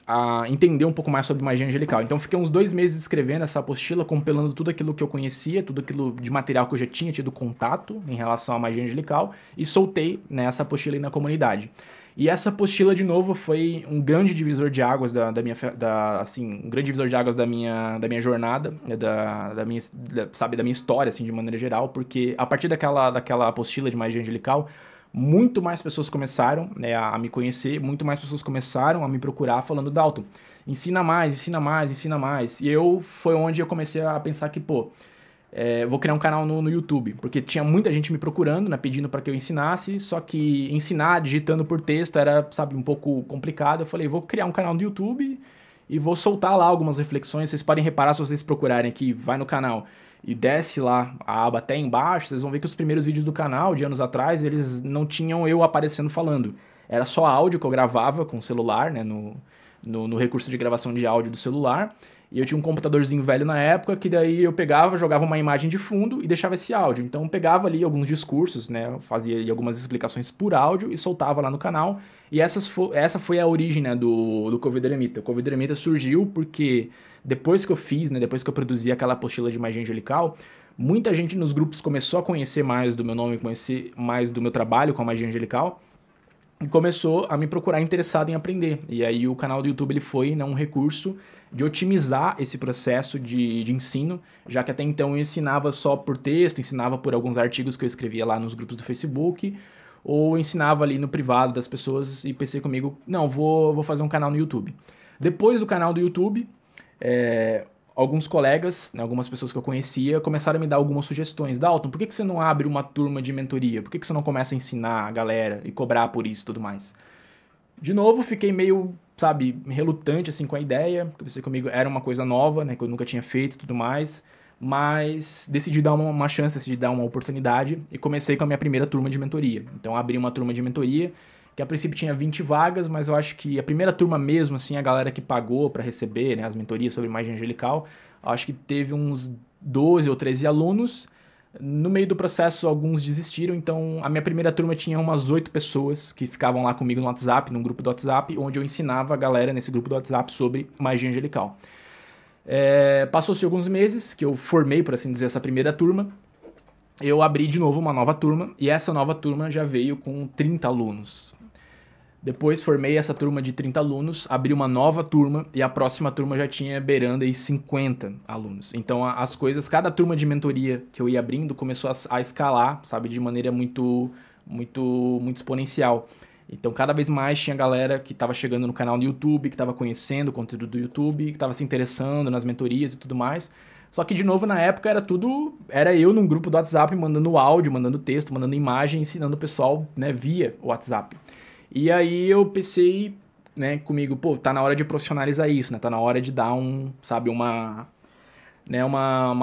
a entender um pouco mais sobre magia angelical. Então fiquei uns 2 meses escrevendo essa apostila, compilando tudo aquilo que eu conhecia, tudo aquilo de material que eu já tinha tido contato em relação à magia angelical, e soltei, né, essa apostila aí na comunidade. E essa apostila, de novo, foi um grande divisor de águas um grande divisor de águas da minha jornada, né, da minha história, assim, de maneira geral, porque a partir daquela apostila de magia angelical, muito mais pessoas começaram, né, a me conhecer, muito mais pessoas começaram a me procurar falando, Dalton, ensina mais, ensina mais, ensina mais. E foi onde eu comecei a pensar que, pô, vou criar um canal no YouTube, porque tinha muita gente me procurando, né, pedindo para que eu ensinasse, só que ensinar digitando por texto era, sabe, um pouco complicado. Eu falei, vou criar um canal no YouTube e vou soltar lá algumas reflexões. Vocês podem reparar, se vocês procurarem aqui, vai no canal e desce lá a aba até embaixo, vocês vão ver que os primeiros vídeos do canal, de anos atrás, eles não tinham eu aparecendo falando. Era só áudio que eu gravava com o celular, né, no recurso de gravação de áudio do celular. E eu tinha um computadorzinho velho na época, que daí eu pegava, jogava uma imagem de fundo e deixava esse áudio. Então eu pegava ali alguns discursos, né, fazia ali algumas explicações por áudio e soltava lá no canal. E essa foi a origem, né, do Covid Eremita. O Covid Eremita surgiu porque depois que eu fiz, né, depois que eu produzi aquela apostila de magia angelical, muita gente nos grupos começou a conhecer mais do meu nome, conhecer mais do meu trabalho com a magia angelical, e começou a me procurar interessado em aprender. E aí o canal do YouTube ele foi, né, um recurso de otimizar esse processo de ensino, já que até então eu ensinava só por texto, ensinava por alguns artigos que eu escrevia lá nos grupos do Facebook, ou ensinava ali no privado das pessoas, e pensei comigo, não, vou fazer um canal no YouTube. Depois do canal do YouTube, alguns colegas, né, algumas pessoas que eu conhecia, começaram a me dar algumas sugestões. Dalton, por que você não abre uma turma de mentoria? Por que você não começa a ensinar a galera e cobrar por isso e tudo mais? De novo, fiquei meio, sabe, relutante assim com a ideia, porque pensei comigo, era uma coisa nova, né, que eu nunca tinha feito e tudo mais, mas decidi dar uma chance, decidi dar uma oportunidade e comecei com a minha primeira turma de mentoria. Então abri uma turma de mentoria, que a princípio tinha 20 vagas, mas eu acho que a primeira turma mesmo, assim, a galera que pagou para receber, né, as mentorias sobre magia angelical, acho que teve uns 12 ou 13 alunos. No meio do processo, alguns desistiram, então a minha primeira turma tinha umas 8 pessoas que ficavam lá comigo no WhatsApp, num grupo do WhatsApp, onde eu ensinava a galera nesse grupo do WhatsApp sobre magia angelical. Passou-se alguns meses que eu formei, por assim dizer, essa primeira turma. Eu abri de novo uma nova turma, e essa nova turma já veio com 30 alunos. Depois formei essa turma de 30 alunos, abri uma nova turma e a próxima turma já tinha beirando aí 50 alunos. Então as coisas, cada turma de mentoria que eu ia abrindo começou a escalar, sabe, de maneira muito exponencial. Então cada vez mais tinha galera que estava chegando no canal do YouTube, que estava conhecendo o conteúdo do YouTube, que estava se interessando nas mentorias e tudo mais. Só que, de novo, na época era eu num grupo do WhatsApp mandando áudio, mandando texto, mandando imagem, ensinando o pessoal, né, via WhatsApp. E aí eu pensei, né, comigo, pô, tá na hora de profissionalizar isso, né? Tá na hora de dar uma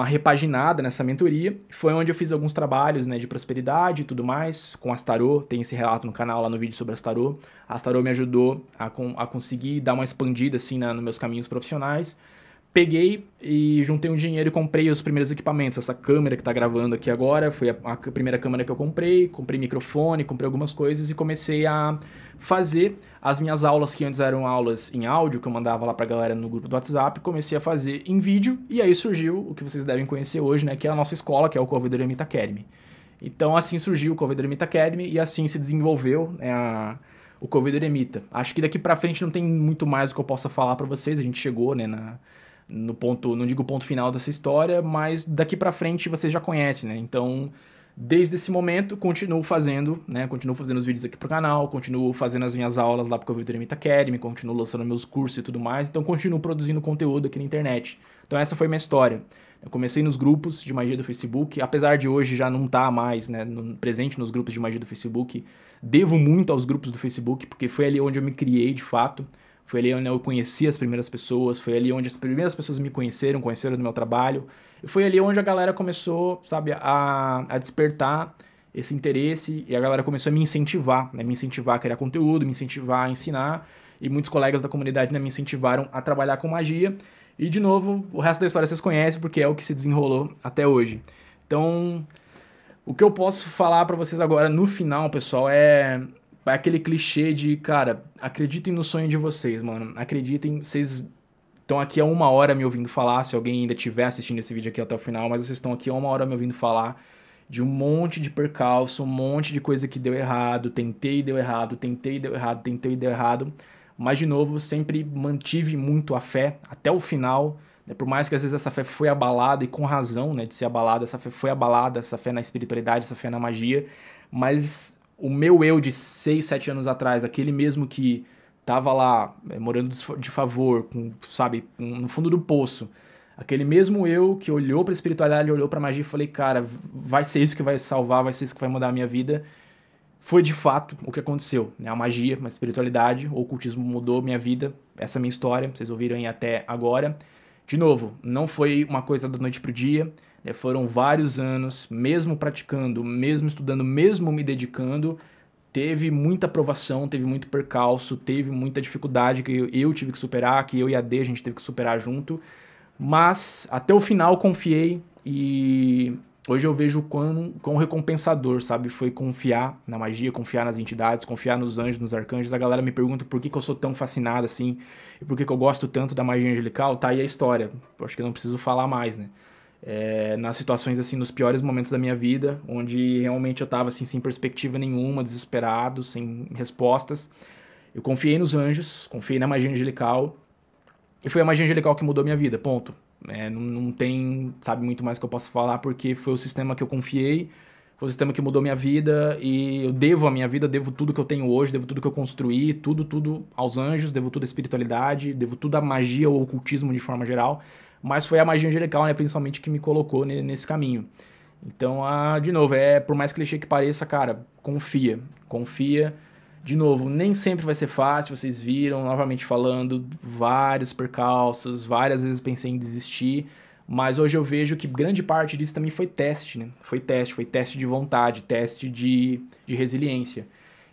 repaginada nessa mentoria. Foi onde eu fiz alguns trabalhos, né, de prosperidade e tudo mais, com as tarô. Tem esse relato no canal, lá no vídeo sobre as tarô. As tarô me ajudou a conseguir dar uma expandida, assim, nos meus caminhos profissionais, peguei e juntei um dinheiro e comprei os primeiros equipamentos. Essa câmera que tá gravando aqui agora foi a primeira câmera que eu comprei. Comprei microfone, comprei algumas coisas e comecei a fazer as minhas aulas, que antes eram aulas em áudio, que eu mandava lá pra galera no grupo do WhatsApp. Comecei a fazer em vídeo e aí surgiu o que vocês devem conhecer hoje, né? Que é a nossa escola, que é o Corvedor Eremita Academy. Então assim surgiu o Corvedor Eremita Academy e assim se desenvolveu, né, o Corvedor Eremita. Acho que daqui pra frente não tem muito mais o que eu possa falar pra vocês. A gente chegou, né, no ponto, não digo ponto final dessa história, mas daqui pra frente vocês já conhecem, né? Então, desde esse momento, continuo fazendo, né? Continuo fazendo os vídeos aqui pro canal, continuo fazendo as minhas aulas lá pro Corvedor Eremita Academy, continuo lançando meus cursos e tudo mais, então continuo produzindo conteúdo aqui na internet. Então essa foi minha história. Eu comecei nos grupos de magia do Facebook, apesar de hoje já não estar mais, né, presente nos grupos de magia do Facebook. Devo muito aos grupos do Facebook, porque foi ali onde eu me criei de fato. Foi ali onde eu conheci as primeiras pessoas, foi ali onde as primeiras pessoas me conheceram do meu trabalho. E foi ali onde a galera começou, sabe, a despertar esse interesse e a galera começou a me incentivar, né? Me incentivar a criar conteúdo, me incentivar a ensinar. E muitos colegas da comunidade, né, me incentivaram a trabalhar com magia. E, de novo, o resto da história vocês conhecem, porque é o que se desenrolou até hoje. Então, o que eu posso falar pra vocês agora no final, pessoal, é aquele clichê de, cara, acreditem no sonho de vocês, mano. Acreditem, vocês estão aqui há 1 hora me ouvindo falar, se alguém ainda estiver assistindo esse vídeo aqui até o final, mas vocês estão aqui há 1 hora me ouvindo falar de um monte de percalço, um monte de coisa que deu errado, tentei e deu errado, tentei e deu errado, tentei e deu errado. Mas, de novo, sempre mantive muito a fé até o final, né? Por mais que às vezes essa fé foi abalada, e com razão, né, de ser abalada, essa fé foi abalada, essa fé na espiritualidade, essa fé na magia, mas o meu eu de 6, 7 anos atrás, aquele mesmo que tava lá, morando de favor, sabe, no fundo do poço, aquele mesmo eu que olhou pra espiritualidade, olhou pra magia e falei, cara, vai ser isso que vai salvar, vai ser isso que vai mudar a minha vida. Foi de fato o que aconteceu, né? A magia, a espiritualidade, o ocultismo mudou minha vida, essa é a minha história, vocês ouviram aí até agora. De novo, não foi uma coisa da noite pro dia, né? Foram vários anos, mesmo praticando, mesmo estudando, mesmo me dedicando, teve muita provação, teve muito percalço, teve muita dificuldade que eu tive que superar, que eu e a D a gente teve que superar junto, mas até o final confiei e hoje eu vejo quão recompensador, sabe? Foi confiar na magia, confiar nas entidades, confiar nos anjos, nos arcanjos. A galera me pergunta por que eu sou tão fascinado assim e por que eu gosto tanto da magia angelical. Tá aí a história. Eu acho que eu não preciso falar mais, né? Nas situações, assim, nos piores momentos da minha vida, onde realmente eu tava, assim, sem perspectiva nenhuma, desesperado, sem respostas. Eu confiei nos anjos, confiei na magia angelical e foi a magia angelical que mudou minha vida, ponto. Não tem, sabe, muito mais que eu possa falar, porque foi o sistema que eu confiei, foi o sistema que mudou minha vida, e eu devo a minha vida, devo tudo que eu tenho hoje, devo tudo que eu construí, tudo aos anjos, devo tudo à espiritualidade, devo tudo à magia ou ocultismo de forma geral, mas foi a magia angelical, né, principalmente, que me colocou nesse caminho. Então, de novo, por mais clichê que pareça, cara, confia. De novo, nem sempre vai ser fácil, vocês viram, novamente falando, vários percalços, várias vezes pensei em desistir, mas hoje eu vejo que grande parte disso também foi teste, né? Foi teste de vontade, teste de resiliência.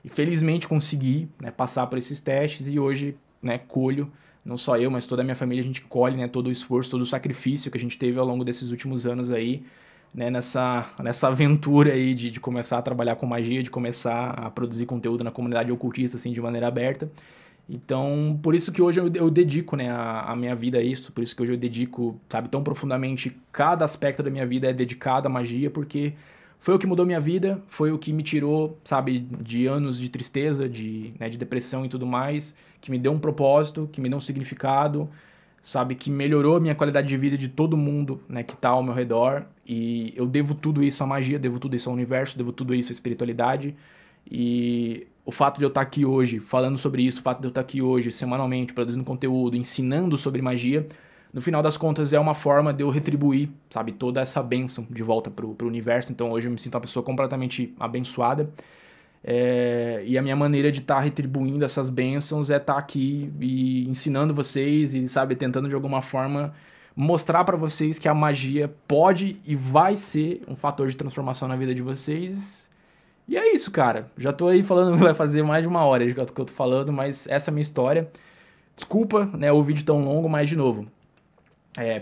E felizmente consegui, né, passar por esses testes e hoje, né, colho, não só eu, mas toda a minha família, a gente colhe, né, todo o esforço, todo o sacrifício que a gente teve ao longo desses últimos anos aí, né, nessa aventura aí de começar a trabalhar com magia, de começar a produzir conteúdo na comunidade ocultista, assim, de maneira aberta. Então, por isso que hoje eu dedico, né, a minha vida a isso, por isso que hoje eu dedico, sabe, tão profundamente, cada aspecto da minha vida é dedicado à magia, porque foi o que mudou minha vida, foi o que me tirou, sabe, de anos de tristeza, de depressão e tudo mais, que me deu um propósito, que me deu um significado, sabe, que melhorou a minha qualidade de vida de todo mundo, né, que tá ao meu redor, e eu devo tudo isso à magia, devo tudo isso ao universo, devo tudo isso à espiritualidade, e o fato de eu estar aqui hoje falando sobre isso, o fato de eu estar aqui hoje semanalmente produzindo conteúdo, ensinando sobre magia, no final das contas é uma forma de eu retribuir, sabe, toda essa bênção de volta pro universo. Então hoje eu me sinto uma pessoa completamente abençoada, e a minha maneira de estar retribuindo essas bênçãos é estar aqui e ensinando vocês e, sabe, tentando de alguma forma mostrar pra vocês que a magia pode e vai ser um fator de transformação na vida de vocês. E é isso, cara. Já tô aí falando, vai fazer mais de 1 hora que eu tô falando, mas essa é a minha história. Desculpa, né, o vídeo tão longo, mas de novo,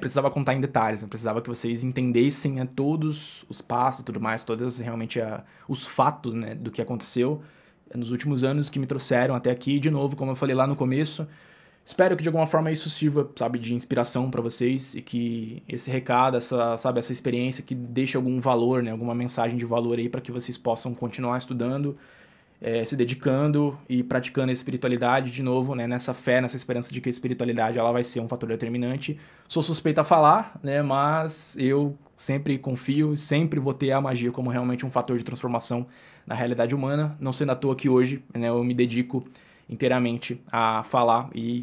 precisava contar em detalhes, né? Precisava que vocês entendessem, né, todos os passos e tudo mais, todos realmente os fatos, né, do que aconteceu nos últimos anos que me trouxeram até aqui. De novo, como eu falei lá no começo, espero que de alguma forma isso sirva, sabe, de inspiração para vocês e que esse recado, essa experiência que deixe algum valor, né, alguma mensagem de valor aí para que vocês possam continuar estudando, se dedicando e praticando a espiritualidade de novo, né, nessa fé, nessa esperança de que a espiritualidade ela vai ser um fator determinante. Sou suspeito a falar, né, mas eu sempre confio, sempre vou ter a magia como realmente um fator de transformação na realidade humana. Não sendo à toa que hoje, né, eu me dedico inteiramente a falar e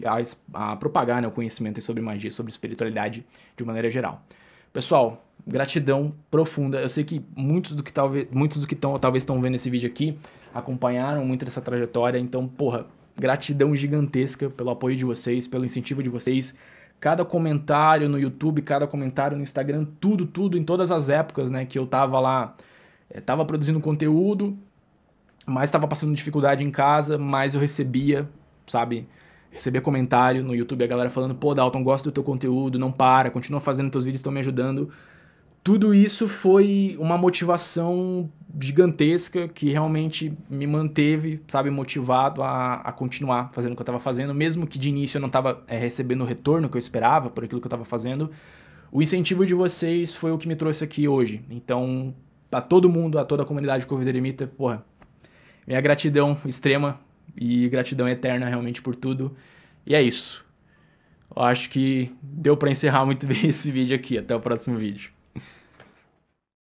a propagar, né, o conhecimento sobre magia, sobre espiritualidade de maneira geral. Pessoal, gratidão profunda. Eu sei que muitos do que talvez estão vendo esse vídeo aqui acompanharam muito dessa trajetória, então, porra, gratidão gigantesca pelo apoio de vocês, pelo incentivo de vocês. Cada comentário no YouTube, cada comentário no Instagram, tudo, em todas as épocas, né, que eu tava lá, tava produzindo conteúdo, mas tava passando dificuldade em casa, mas eu recebia, sabe, recebia comentário no YouTube, a galera falando, pô, Dalton, gosto do teu conteúdo, não para, continua fazendo teus vídeos, estão me ajudando. Tudo isso foi uma motivação gigantesca que realmente me manteve, sabe, motivado a continuar fazendo o que eu estava fazendo, mesmo que de início eu não estava recebendo o retorno que eu esperava por aquilo que eu estava fazendo. O incentivo de vocês foi o que me trouxe aqui hoje. Então, a todo mundo, a toda a comunidade Corrida Eremita, porra, minha gratidão extrema e gratidão eterna realmente por tudo. E é isso. Eu acho que deu para encerrar muito bem esse vídeo aqui. Até o próximo vídeo.